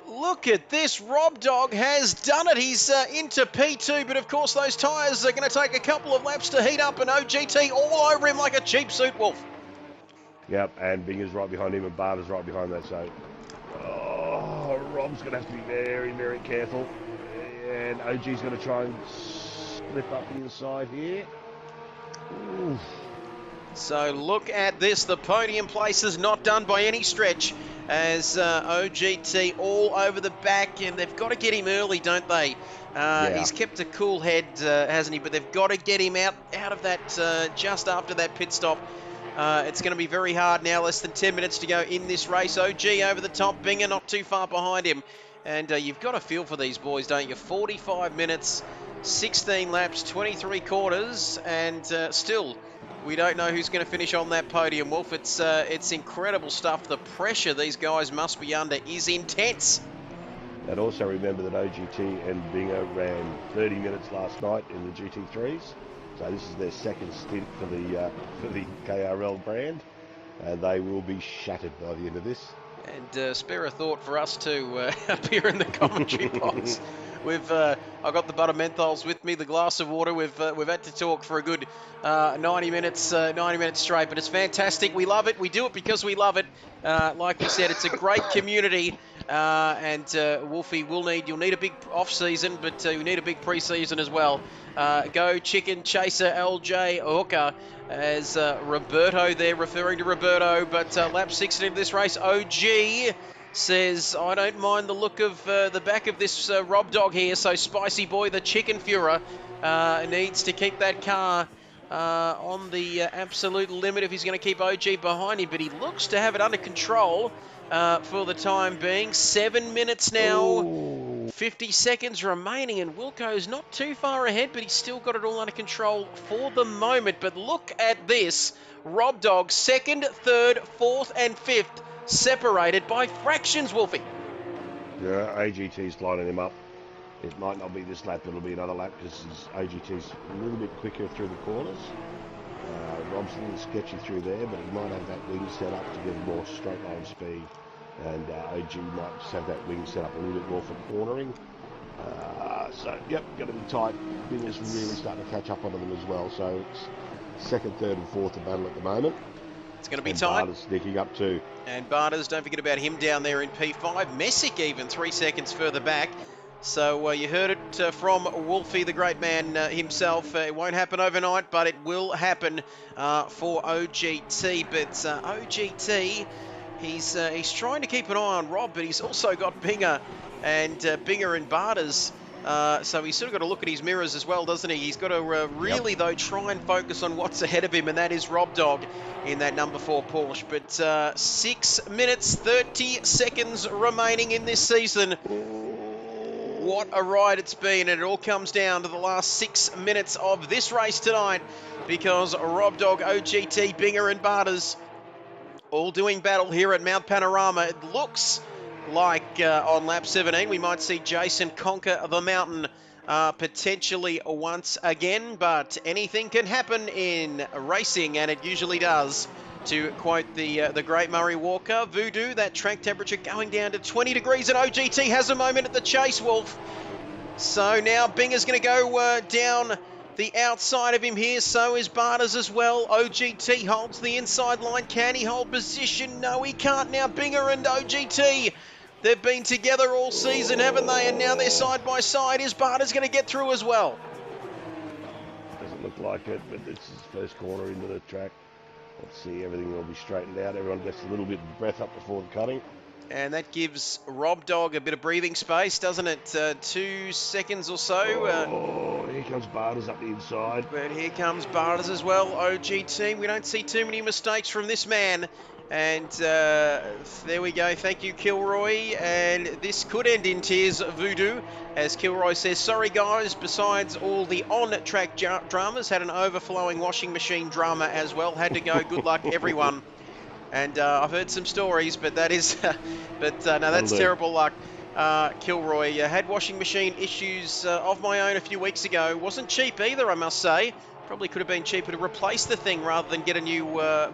Look at this. Rob Dog has done it. He's into P2, but of course those tyres are going to take a couple of laps to heat up, and OGT all over him like a cheap suit, Wolf. Yep, and Binger's right behind him and Barters right behind that, so... Oh, Rob's going to have to be very, very careful. And OG's going to try and slip up the inside here. Oof. So look at this. The podium place is not done by any stretch, as OGT all over the back, and they've got to get him early, don't they? He's kept a cool head, hasn't he? But they've got to get him out of that just after that pit stop. It's going to be very hard now. Less than 10 minutes to go in this race. OG over the top. Binger not too far behind him. And you've got a feel for these boys, don't you? 45 minutes, 16 laps, 23 quarters, and still we don't know who's going to finish on that podium, Wolf. It's incredible stuff. The pressure these guys must be under is intense. And also remember that OGT and Binger ran 30 minutes last night in the GT3s. So this is their second stint for the KRL brand, and they will be shattered by the end of this. And spare a thought for us to appear in the commentary box. I've got the butter menthols with me, the glass of water. We've had to talk for a good 90 minutes straight, but it's fantastic. We love it. We do it because we love it. Like we said, it's a great community. And Wolfie, you'll need a big off season, but you need a big pre-season as well. Go Chicken Chaser LJ Hooker as Roberto there, referring to Roberto, but lap 16 of this race, OG says, I don't mind the look of the back of this Rob Dog here, so Spicy Boy, the Chicken Fuhrer, needs to keep that car on the absolute limit if he's going to keep OG behind him, but he looks to have it under control for the time being. 7 minutes now. Ooh. 50 seconds remaining, and Wilco's not too far ahead, but he's still got it all under control for the moment. But look at this. Rob Dog, second, third, fourth, and fifth, separated by fractions, Wolfie. Yeah, AGT's lining him up. It might not be this lap, it'll be another lap because AGT's a little bit quicker through the corners. Rob's a little sketchy through there, but he might have that wing set up to get more straight line speed. And OG might just have that wing set up a little bit more for cornering. So, yep, going to be tight. Binger's really starting to catch up on them as well. So, it's second, third, and fourth of battle at the moment. It's going to be and tight. Barter's sneaking up too. And Barters, don't forget about him down there in P5. Messick even 3 seconds further back. So you heard it from Wolfie, the great man himself. It won't happen overnight, but it will happen for OGT. But OGT, he's trying to keep an eye on Rob, but he's also got Binger and Barters. So he's sort of got to look at his mirrors as well, doesn't he? He's got to really, though, try and focus on what's ahead of him, and that is Rob Dog in that number 4 Porsche. But 6 minutes, 30 seconds remaining in this season. What a ride it's been, and it all comes down to the last 6 minutes of this race tonight, because Rob Dog, OGT, Binger and Barters all doing battle here at Mount Panorama. It looks like on lap 17 we might see Jason conquer the mountain potentially once again, but anything can happen in racing, and it usually does. To quote the great Murray Walker, Voodoo, that track temperature going down to 20 degrees, and OGT has a moment at the chase, Wolf. So now Binger's going to go down the outside of him here, so is Barters as well. OGT holds the inside line. Can he hold position? No, he can't. Now Binger and OGT, they've been together all season, haven't they? And now they're side by side. Is Barters going to get through as well? Doesn't look like it, but it's his first corner into the track. Let's see, everything will be straightened out. Everyone gets a little bit of breath up before the cutting. And that gives Rob Dog a bit of breathing space, doesn't it? 2 seconds or so. Here comes Barters up the inside. But here comes Barters as well. OGT, we don't see too many mistakes from this man. And there we go. Thank you, Kilroy. And this could end in tears, Voodoo. As Kilroy says, sorry guys, besides all the on-track dramas, had an overflowing washing machine drama as well. Had to go. Good luck, everyone. And I've heard some stories, but that is, no, that's terrible luck. Kilroy had washing machine issues of my own a few weeks ago. Wasn't cheap either, I must say. Probably could have been cheaper to replace the thing rather than get a new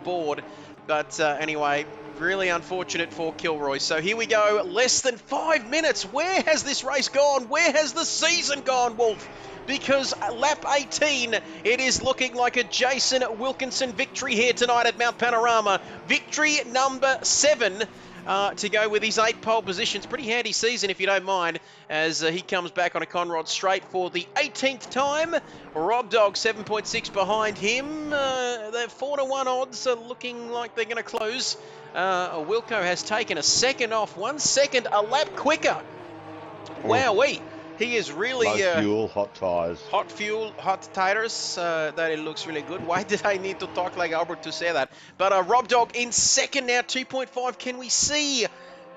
board. But anyway, really unfortunate for Kilroy. So here we go, less than 5 minutes. Where has this race gone? Where has the season gone, Wolf? Because lap 18, it is looking like a Jason Wilkinson victory here tonight at Mount Panorama. Victory number 7 to go with his 8 pole positions. Pretty handy season, if you don't mind, as he comes back on a Conrod straight for the 18th time. Rob Dog 7.6 behind him. The 4-1 odds are looking like they're going to close. Wilco has taken a second off, 1 second a lap quicker. Wowee. He is really... Low fuel, hot tyres. Hot fuel, hot tires. That it looks really good. Why did I need to talk like Albert to say that? But Rob Dog in second now, 2.5. Can we see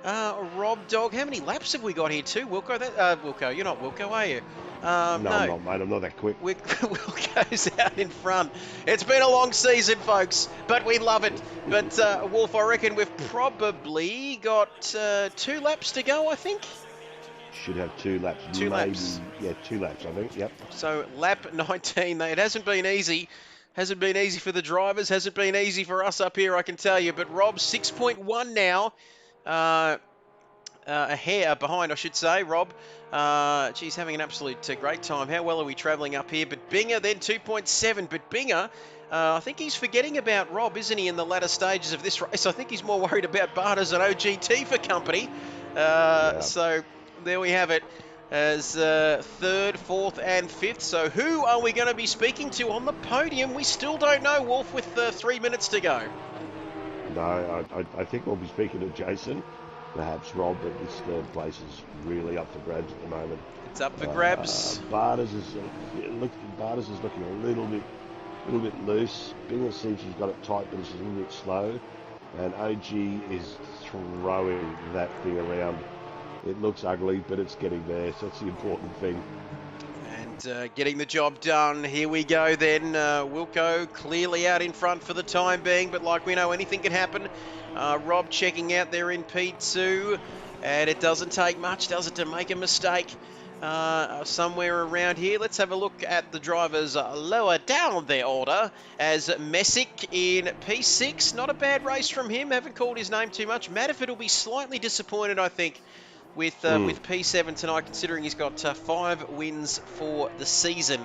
Rob Dog? How many laps have we got here too? Wilco, Wilco, you're not Wilco, are you? No, I'm not, mate. I'm not that quick. Wilco's out in front. It's been a long season, folks, but we love it. But, Wolf, I reckon we've probably got 2 laps to go, I think. Should have 2 laps. 2 laps. Yeah, 2 laps, I think. Yep. So lap 19. It hasn't been easy. Hasn't been easy for the drivers. Hasn't been easy for us up here, I can tell you. But Rob, 6.1 now. a hair behind, I should say, Rob. Geez, having an absolute great time. How well are we travelling up here? But Binger then 2.7. But Binger, I think he's forgetting about Rob, isn't he, in the latter stages of this race? I think he's more worried about Bathurst and OGT for company. So there we have it as third, fourth and fifth. So who are we going to be speaking to on the podium? We still don't know, Wolf, with 3 minutes to go. No, I think we'll be speaking to Jason, perhaps Rob, but this third place is really up for grabs at the moment. It's up for grabs. Bathurst is looking a little bit loose. Binger seems she's got it tight, but she's a little bit slow. And OG is throwing that thing around. It looks ugly, but it's getting there, so that's the important thing. And getting the job done. Here we go then. Wilco clearly out in front for the time being, but like we know, anything can happen. Rob checking out there in P2, and it doesn't take much, does it, to make a mistake somewhere around here. Let's have a look at the drivers lower down their order, as Messick in P6. Not a bad race from him. Haven't called his name too much. Matterford will be slightly disappointed, I think, with P7 tonight, considering he's got 5 wins for the season.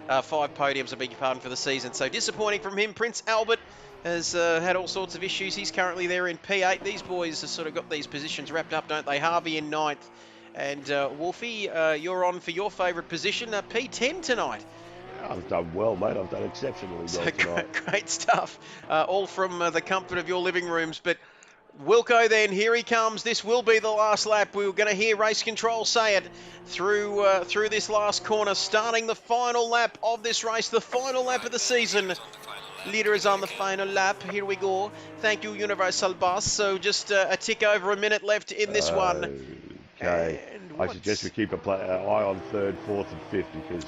5 podiums, I beg your pardon, for the season. So disappointing from him. Prince Albert has had all sorts of issues. He's currently there in P8. These boys have sort of got these positions wrapped up, don't they? Harvey in 9th. And Wolfie, you're on for your favourite position, P10 tonight. I've done well, mate. I've done exceptionally well tonight. Great stuff. All from the comfort of your living rooms. But Wilco then, here he comes. This will be the last lap. We were going to hear race control say it through this last corner, starting the final lap of this race, the final lap of the season. Leader is on the final lap. Here we go. Thank you, Universal Boss. So just a tick over a minute left in this one. Okay. I suggest we keep an eye on third, fourth and fifth, because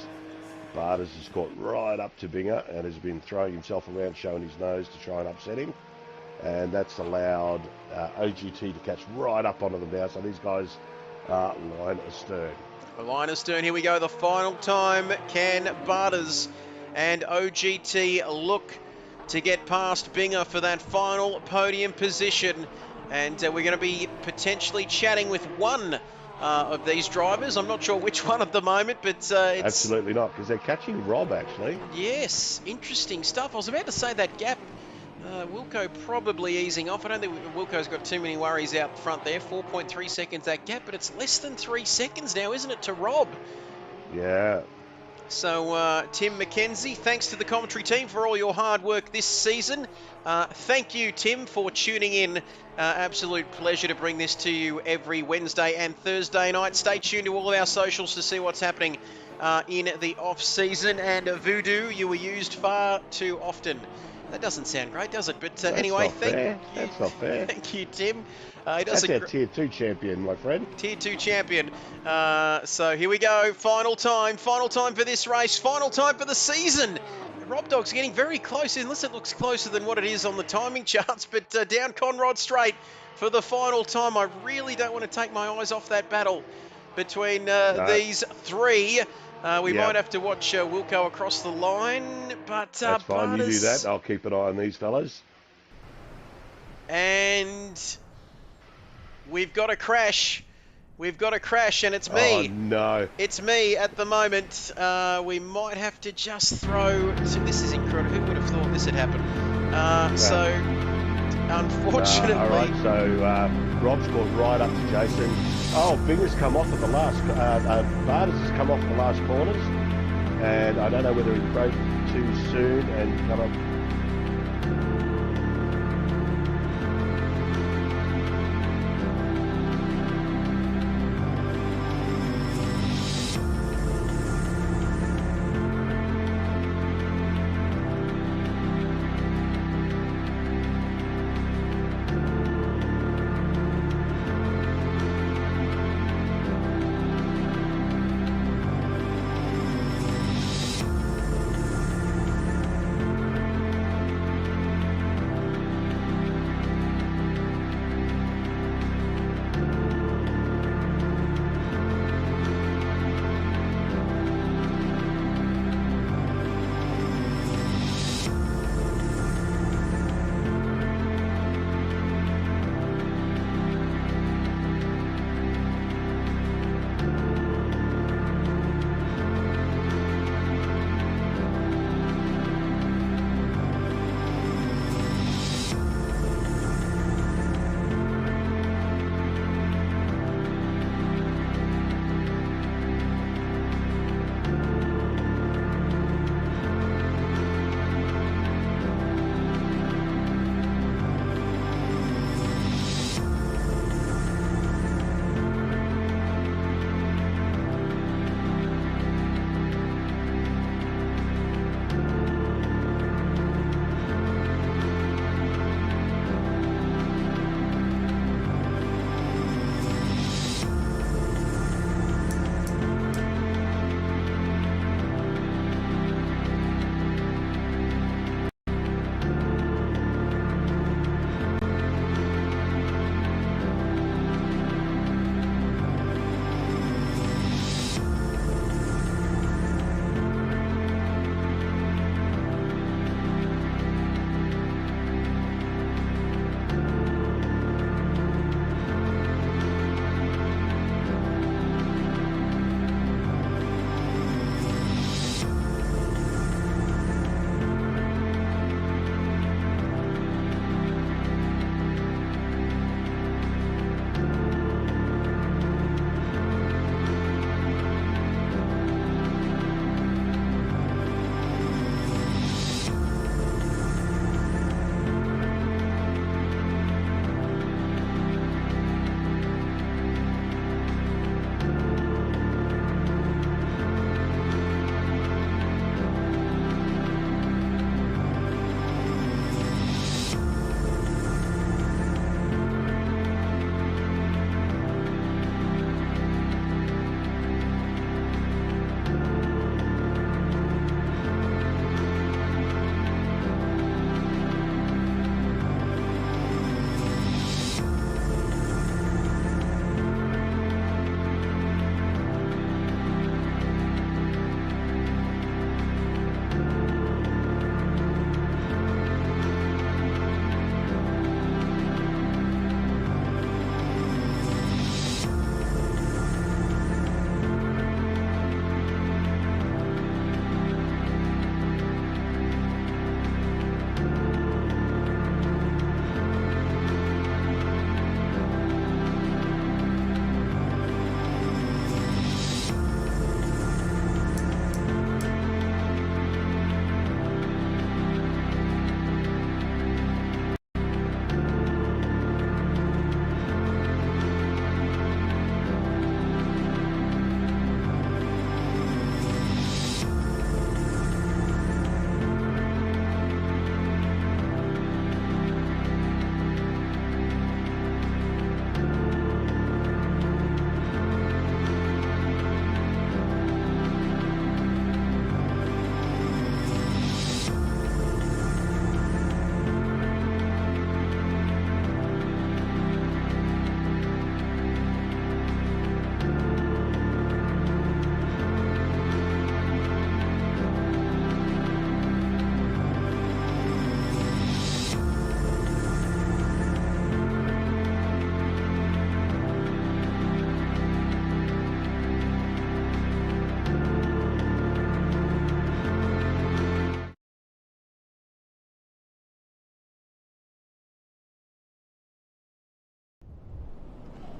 Bathurst has got right up to Binger and has been throwing himself around, showing his nose to try and upset him. And that's allowed OGT to catch right up onto them now. So these guys are line astern. Line astern, here we go. The final time. Can Bathurst and OGT look to get past Binger for that final podium position? And we're going to be potentially chatting with one of these drivers. I'm not sure which one at the moment, but it's... Absolutely not, because they're catching Rob, actually. Yes, interesting stuff. I was about to say that gap. Wilco probably easing off. I don't think Wilco's got too many worries out front there. 4.3 seconds that gap, but it's less than 3 seconds now, isn't it, to Rob? Yeah. So, Tim McKenzie, thanks to the commentary team for all your hard work this season. Thank you, Tim, for tuning in. Absolute pleasure to bring this to you every Wednesday and Thursday night. Stay tuned to all of our socials to see what's happening in the off-season. And Voodoo, you were used far too often. That doesn't sound great, does it? But anyway, thank you. That's not fair. Thank you, Tim. That's our Tier 2 champion, my friend. Tier 2 champion. So here we go. Final time for this race. Final time for the season. Rob Dog's getting very close, unless it looks closer than what it is on the timing charts. But down Conrod Straight for the final time. I really don't want to take my eyes off that battle between these three. We might have to watch Wilco across the line, but that's fine. You do that. I'll keep an eye on these fellas. And we've got a crash. We've got a crash, and it's me. Oh, no. It's me at the moment. We might have to just throw... This is incredible. Who would have thought this had happened? So, unfortunately... all right, so Rob's gone right up to Jason. Oh, Binger's come off at the last... Bathurst has come off the last corners. And I don't know whether he broke too soon and come up...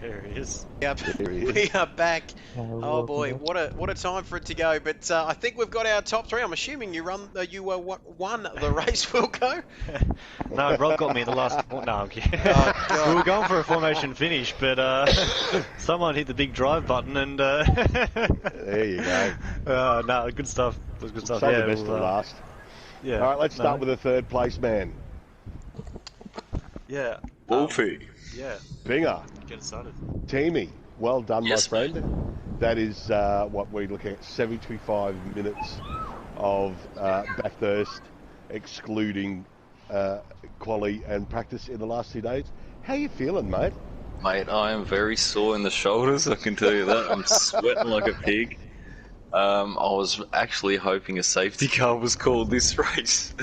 There he is. Yep, There he is. we are back. Oh, Oh boy, what a time for it to go! But I think we've got our top three. I'm assuming you won the race, Wilco. No, Rob got me in the last. No, I'm kidding. Oh, God. We were going for a formation finish, but someone hit the big drive button, and There you go. no, good stuff. It was good stuff. Save Yeah, the best for last. Yeah. All right, let's start with the third place man. Yeah. Wolfie. Yeah. Binger. Get it started. Teamy, well done, Yes, my friend. That is what we're looking at, 75 minutes of Bathurst, excluding quali and practice in the last 2 days. How you feeling, mate? Mate, I am very sore in the shoulders, I can tell you that. I'm sweating like a pig. I was actually hoping a safety car was called this race.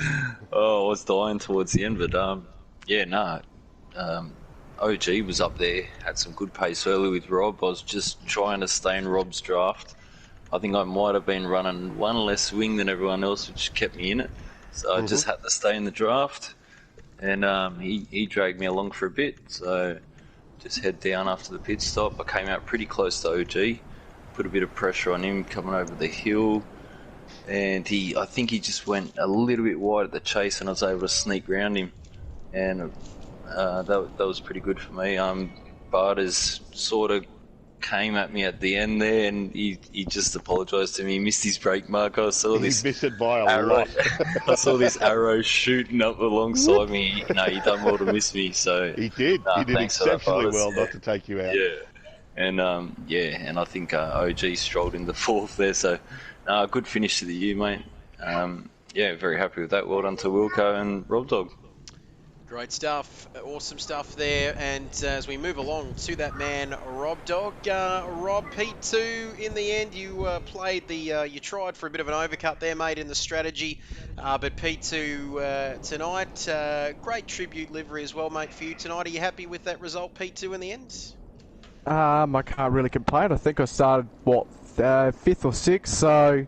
Oh, I was dying towards the end, but OG was up there, had some good pace early with Rob. I was just trying to stay in Rob's draft. I think I might have been running one less swing than everyone else, which kept me in it. So I just had to stay in the draft, and he dragged me along for a bit. So just head down after the pit stop. I came out pretty close to OG, put a bit of pressure on him coming over the hill, and I think he just went a little bit wide at the chase, and I was able to sneak round him, and that was pretty good for me. Barters sort of came at me at the end there, and he just apologised to me. He missed his brake mark. I saw He this missed it by a arrow. lot. I saw this arrow shooting up alongside me. He done well to miss me. So He did. He did thanks for that, exceptionally Barters. well not to take you out. Yeah, and and I think OG strolled in the fourth there. So good finish to the year, mate. Very happy with that. Well done to Wilco and Rob Dog. Great stuff, awesome stuff there. And as we move along to that man, Rob Dog. Rob, P2 in the end, you you tried for a bit of an overcut there, mate, in the strategy. But P2 tonight, great tribute livery as well, mate, for you tonight. Are you happy with that result, P2 in the end? I can't really complain. I think I started, fifth or sixth, so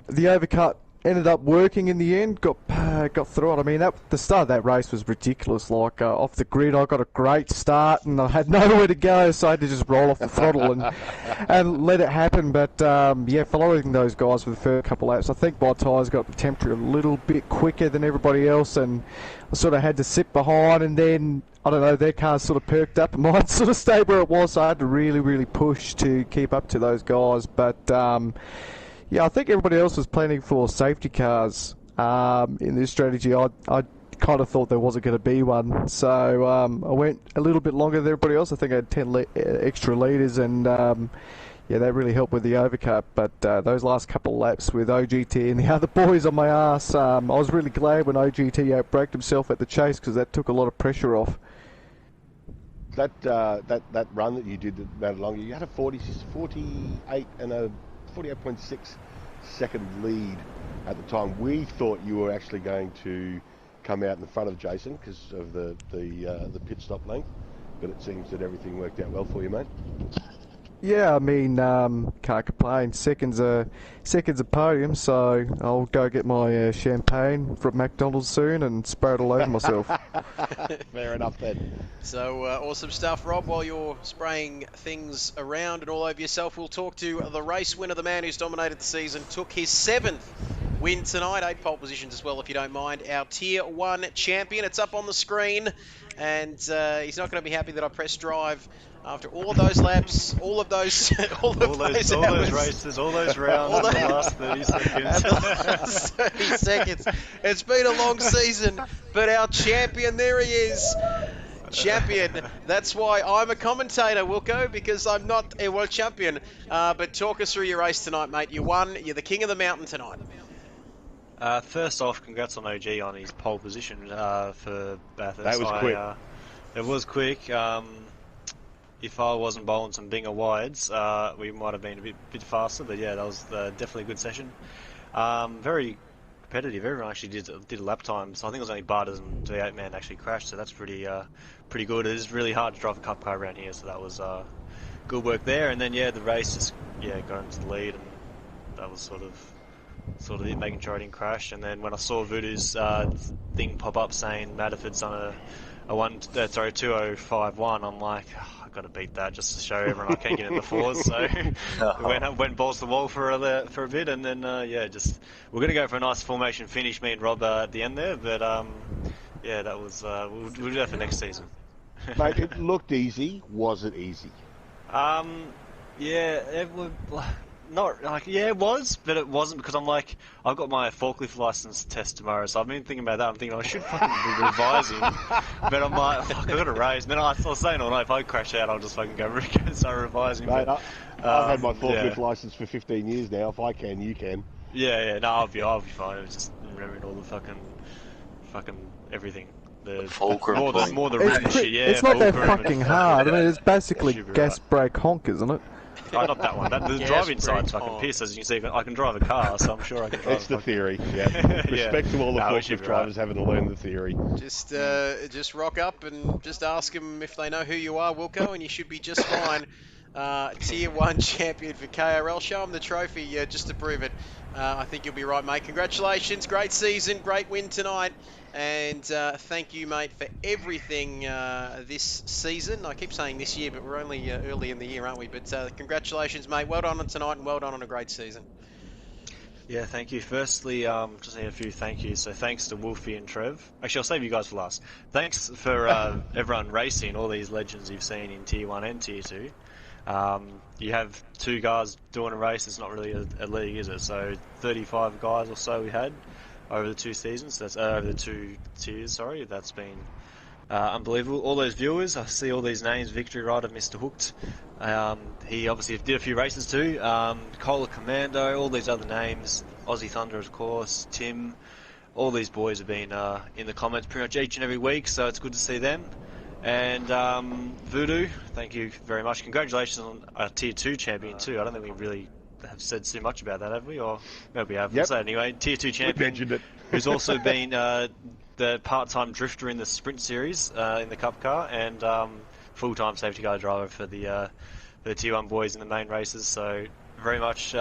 the overcut ended up working in the end, got through it. I mean, the start of that race was ridiculous. Like, off the grid, I got a great start, and I had nowhere to go, so I had to just roll off the throttle and let it happen. But, following those guys for the first couple of laps, I think my tyres got the temperature a little bit quicker than everybody else, and I sort of had to sit behind, and then, I don't know, their cars sort of perked up, and mine sort of stayed where it was, so I had to really, really push to keep up to those guys. But, I think everybody else was planning for safety cars in this strategy. I kind of thought there wasn't going to be one, so I went a little bit longer than everybody else. I think I had 10 extra litres, and that really helped with the overcut. But those last couple of laps with OGT and the other boys on my ass, I was really glad when OGT outbraked himself at the chase, because that took a lot of pressure off. That run that you did that mattered longer, you had a 48 and a 48.6 second lead at the time. We thought you were actually going to come out in front of Jason because of the pit stop length, but it seems that everything worked out well for you, mate. Yeah, I mean, can't complain. Second's a podium, so I'll go get my champagne from McDonald's soon and spray it all over myself. Fair enough then. So awesome stuff, Rob. While you're spraying things around and all over yourself, we'll talk to the race winner, the man who's dominated the season, took his 7th win tonight, 8 pole positions as well, if you don't mind. Our Tier 1 champion. It's up on the screen, and he's not going to be happy that I pressed drive after all of those laps, all of those races, all those rounds, in the last 30 seconds. The last 30 seconds. It's been a long season, but our champion, there he is. Champion. That's why I'm a commentator, Wilco, because I'm not a world champion. But talk us through your race tonight, mate. You won. You're the king of the mountain tonight. First off, congrats on OG on his pole position for Bathurst. That was quick. It was quick. If I wasn't bowling some Binger wides, we might have been a bit faster. But yeah, that was definitely a good session. Very competitive. Everyone actually did a lap time. So I think it was only Barters and the 8-man actually crashed. So that's pretty good. It is really hard to drive a cup car around here. So that was good work there. And then the race just got into the lead, and that was sort of it, making sure I didn't crash. And then when I saw Voodoo's thing pop up saying Matterford's done 2051. I'm like, oh, I've got to beat that just to show everyone I can get in the fours. So went balls to the wall for a bit, and then just we're gonna go for a nice formation finish, me and Rob at the end there. But yeah, that was we'll do that for next season. Mate, it looked easy. Was it easy? Yeah, it was not like it was, but it wasn't because I've got my forklift license test tomorrow, so I've been thinking about that. I'm thinking I should fucking be revising, but I'm like, fuck, I got to raise. Then I was saying all night, if I crash out, I'll just fucking go start revising. Mate, but, I've had my forklift license for 15 years now. If I can, you can. Yeah, no, I'll be fine. It was just remembering all the fucking everything. The fulcrum more the written shit. Yeah, it's not that fulcrum fucking hard. I mean, it's basically Should be gas brake honk, isn't it? Oh, not that one. The Yes, driving side's brake fucking honk. piss. As you can see, I can drive a car, so I'm sure I can drive. It's the fucking- theory. Yeah. Respect to all the No, we should forklift be drivers having to learn the theory. Just rock up and just ask them if they know who you are, Wilco, and you should be just fine. Tier 1 champion for KRL. Show them the trophy just to prove it. I think you'll be right, mate. Congratulations. Great season. Great win tonight. And thank you, mate, for everything this season. I keep saying this year, but we're only early in the year, aren't we? But congratulations, mate. Well done on tonight and well done on a great season. Yeah, thank you. Firstly, just need a few thank yous. So thanks to Wolfie and Trev. Actually, I'll save you guys for last. Thanks for everyone racing, all these legends you've seen in Tier 1 and Tier 2. You have 2 guys doing a race. It's not really a league, is it? So 35 guys or so we had over the 2 seasons. That's over the 2 tiers. Sorry, that's been unbelievable. All those viewers, I see all these names: Victory Rider, Mr. Hooked. He obviously did a few races too. Cola Commando, all these other names. Aussie Thunder, of course. Tim. All these boys have been in the comments pretty much each and every week, so it's good to see them. And Voodoo, thank you very much. Congratulations on a Tier 2 champion too. I don't think we really have said too much about that, have we? Or maybe we have. Yep. So anyway, Tier 2 We champion, mentioned it. who's also been the part-time drifter in the sprint series in the Cup car, and full-time safety car driver for the Tier 1 boys in the main races. So very much,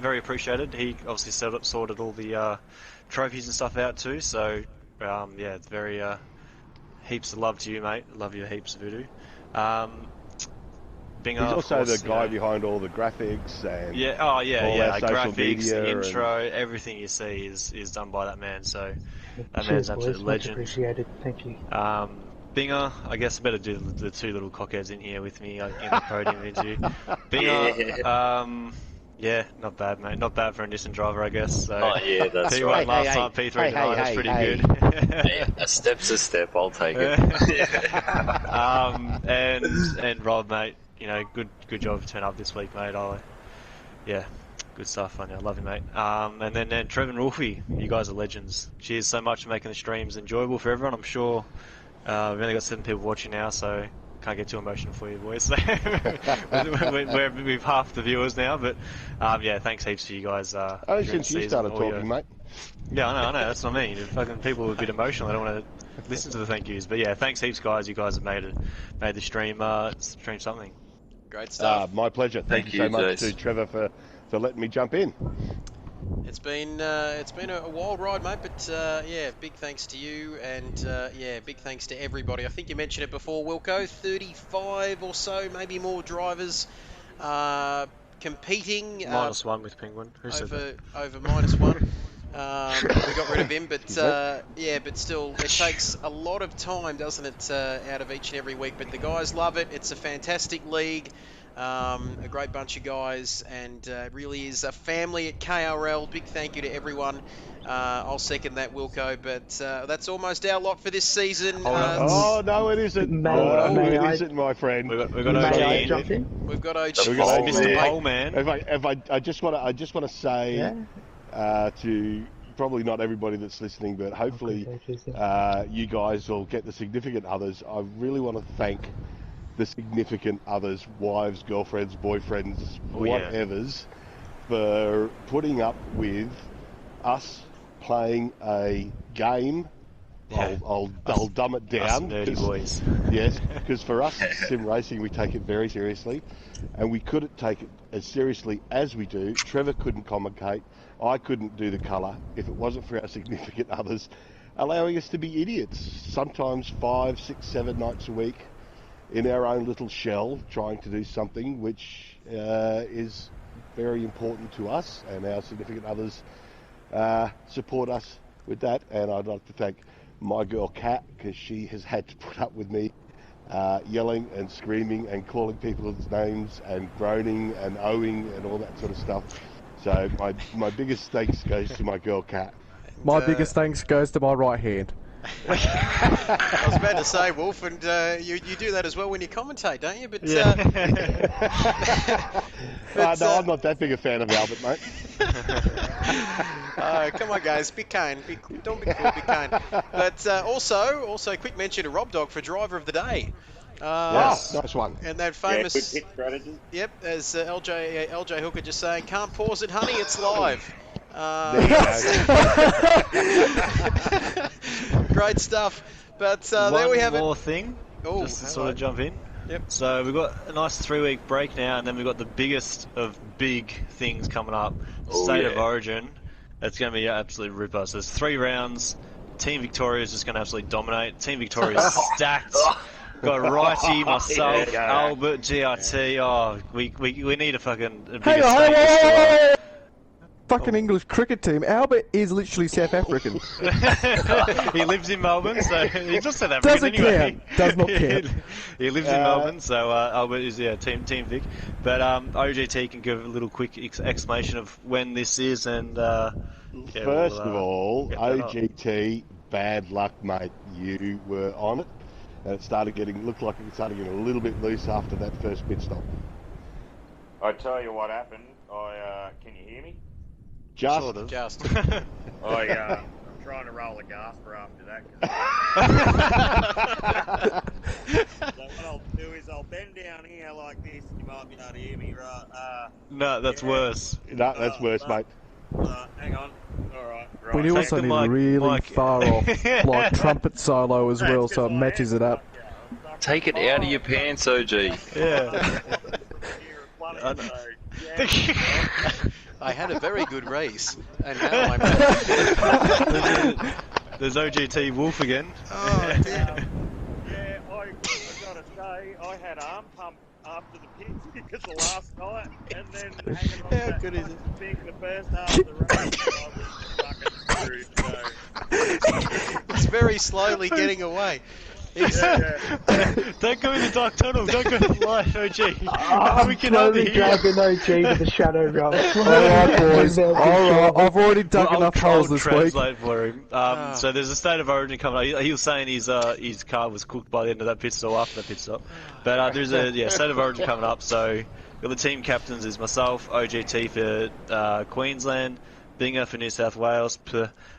very appreciated. He obviously sorted all the trophies and stuff out too. So yeah, it's very heaps of love to you, mate. Love you heaps, Voodoo. Binger, He's also of course, the guy behind all the graphics and all our social graphics, media, the intro, everything you see is done by that man. So that Cheers, man's an boys. absolute Much legend. appreciated. Thank you. Binger, I guess I better do the 2 little cockheads in here with me in the podium interview. Binger, yeah, not bad, mate. Not bad for a Nissan driver, I guess. So Oh yeah, that's P1 right. last time, P3 tonight. That's pretty good. Hey, a step's a step. I'll take it. And Rob, mate, you know, good job for turning up this week, mate. Yeah, good stuff. I love you, mate. And then Trev and Wolfie, you guys are legends. Cheers so much for making the streams enjoyable for everyone. I'm sure we've only got 7 people watching now, so can't get too emotional for you boys. We've half the viewers now, but yeah, thanks heaps for you guys. Only since you started talking, mate. Yeah, I know. That's what I mean. Fucking people are a bit emotional. They don't want to listen to the thank yous. But yeah, thanks heaps, guys. You guys have made the stream something. Great stuff. My pleasure. Thank you so much to Trevor for letting me jump in. It's been a wild ride, mate, but yeah, big thanks to you, and yeah, big thanks to everybody. I think you mentioned it before, Wilco, 35 or so, maybe more drivers competing. -1 with Penguin. Who said that? Over -1. We got rid of him, but yeah, but still, it takes a lot of time, doesn't it, out of each and every week. But the guys love it. It's a fantastic league. A great bunch of guys, and it really is a family at KRL. Big thank you to everyone. I'll second that, Wilco, but that's almost our lot for this season. Oh, no, it isn't. May it I- isn't, my friend. We've got May I OG. jump in? We've got OG. We've got OG. Mr. Pole Man. I just want to say Yeah. to probably not everybody that's listening, but hopefully you guys will get the significant others. I really want to thank the significant others, wives, girlfriends, boyfriends, whatevers, for putting up with us playing a game. Yeah. I'll dumb it Us down. nerdy boys. Yes, because for us, sim racing, we take it very seriously, and we couldn't take it as seriously as we do. Trevor couldn't commentate. I couldn't do the colour if it wasn't for our significant others. allowing us to be idiots, sometimes 5, 6, 7 nights a week in our own little shell, trying to do something which is very important to us, and our significant others support us with that. And I'd like to thank my girl Kat, because she has had to put up with me yelling and screaming and calling people's names and groaning and owing and all that sort of stuff. So my biggest thanks goes to my girl Kat. My biggest thanks goes to my right hand. I was about to say, Wolf, and you do that as well when you commentate, don't you? But no, I'm not that big a fan of Albert, mate. Come on, guys, be kind. Don't be cruel, be kind. But also, quick mention to Rob Dog for driver of the day. Yes, nice one. And that famous. Good pick strategy. Yep, as LJ Hooker just saying, can't pause it, honey, it's live. There you go. Great stuff. But there we have it. One more thing, just to sort of jump in. Yep. So we've got a nice 3-week break now, and then we've got the biggest of big things coming up, State of Origin. It's going to be an absolute ripper. So there's 3 rounds. Team Victoria is just going to absolutely dominate. Team Victoria is stacked. Got Righty, myself, Albert, GRT. Oh, we need a fucking Fucking English cricket team. Albert is literally South African. He lives in Melbourne, so he's not South African Doesn't anyway. count. Does not count. He lives in Melbourne, so Albert is Team Vic. But OGT can give a little quick explanation of when this is, and First of all, OGT, bad luck, mate. You were on it, and it looked like it started getting a little bit loose after that first pit stop. I tell you what happened. Can you hear me? Just. I'm trying to roll a gasper after that. So what I'll do is I'll bend down here like this. You might be able to hear me, right? No, that's worse. No, that's worse, mate. Hang on. All right. We also need really far off, like trumpet solo as well, so it matches it up. Take it out of your pants, OG. Yeah. I had a very good race, and now I'm. There's OGT Wolf again. Oh, dear. Yeah, I gotta say, I had arm pump after the pits because of last night, and then hanging on that fucking thing the first half of the race, I was fucking screwed. So. It's very slowly getting away. Don't go in the dark tunnel. Don't go in the light, OG. I'm slowly dragging OG to the shadow realm. Alright, boys. Alright, I've already dug enough holes this week. Translate for him. So there's a State of Origin coming up. He was saying his car was cooked by the end of that pit stop, after that pit stop. But there's a State of Origin coming up. So the team captains is myself, OGT for Queensland, Binger for New South Wales,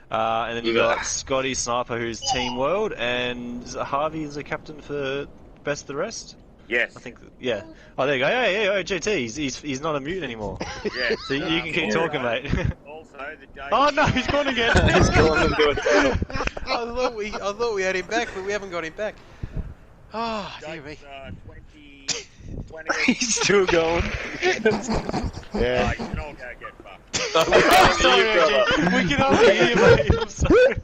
and then you got Scotty Sniper, who's Team World, and Harvey is the captain for Best of the Rest. Yes. I think. Yeah. Oh, there you go. Yeah, OGT. He's not a mute anymore. Yeah. So you can keep talking, mate. Also, the day. Oh no, he's gone again. He's gone into a tunnel. I thought we had him back, but we haven't got him back. Oh, dear me. 20. He's still going. Yeah. You can all go get fucked. Sorry, OG. We can only hear you, mate. I'm sorry.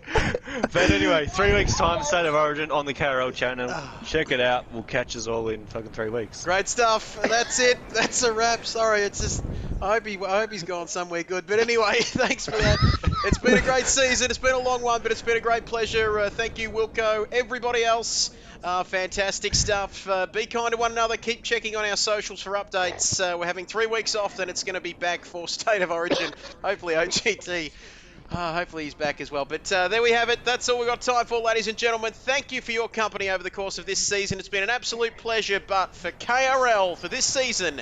But anyway, 3 weeks time, State of Origin on the KRL channel. Check it out. We'll catch us all in fucking 3 weeks. Great stuff. That's it. That's a wrap. Sorry, it's just. I hope he's gone somewhere good. But anyway, thanks for that. It's been a great season. It's been a long one, but it's been a great pleasure. Thank you, Wilco. Everybody else, fantastic stuff. Be kind to one another. Keep checking on our socials for updates. We're having 3 weeks off, then it's going to be back for State of Origin. Hopefully, OGT. Hopefully he's back as well. But there we have it. That's all we've got time for, ladies and gentlemen. Thank you for your company over the course of this season. It's been an absolute pleasure. But for KRL, for this season,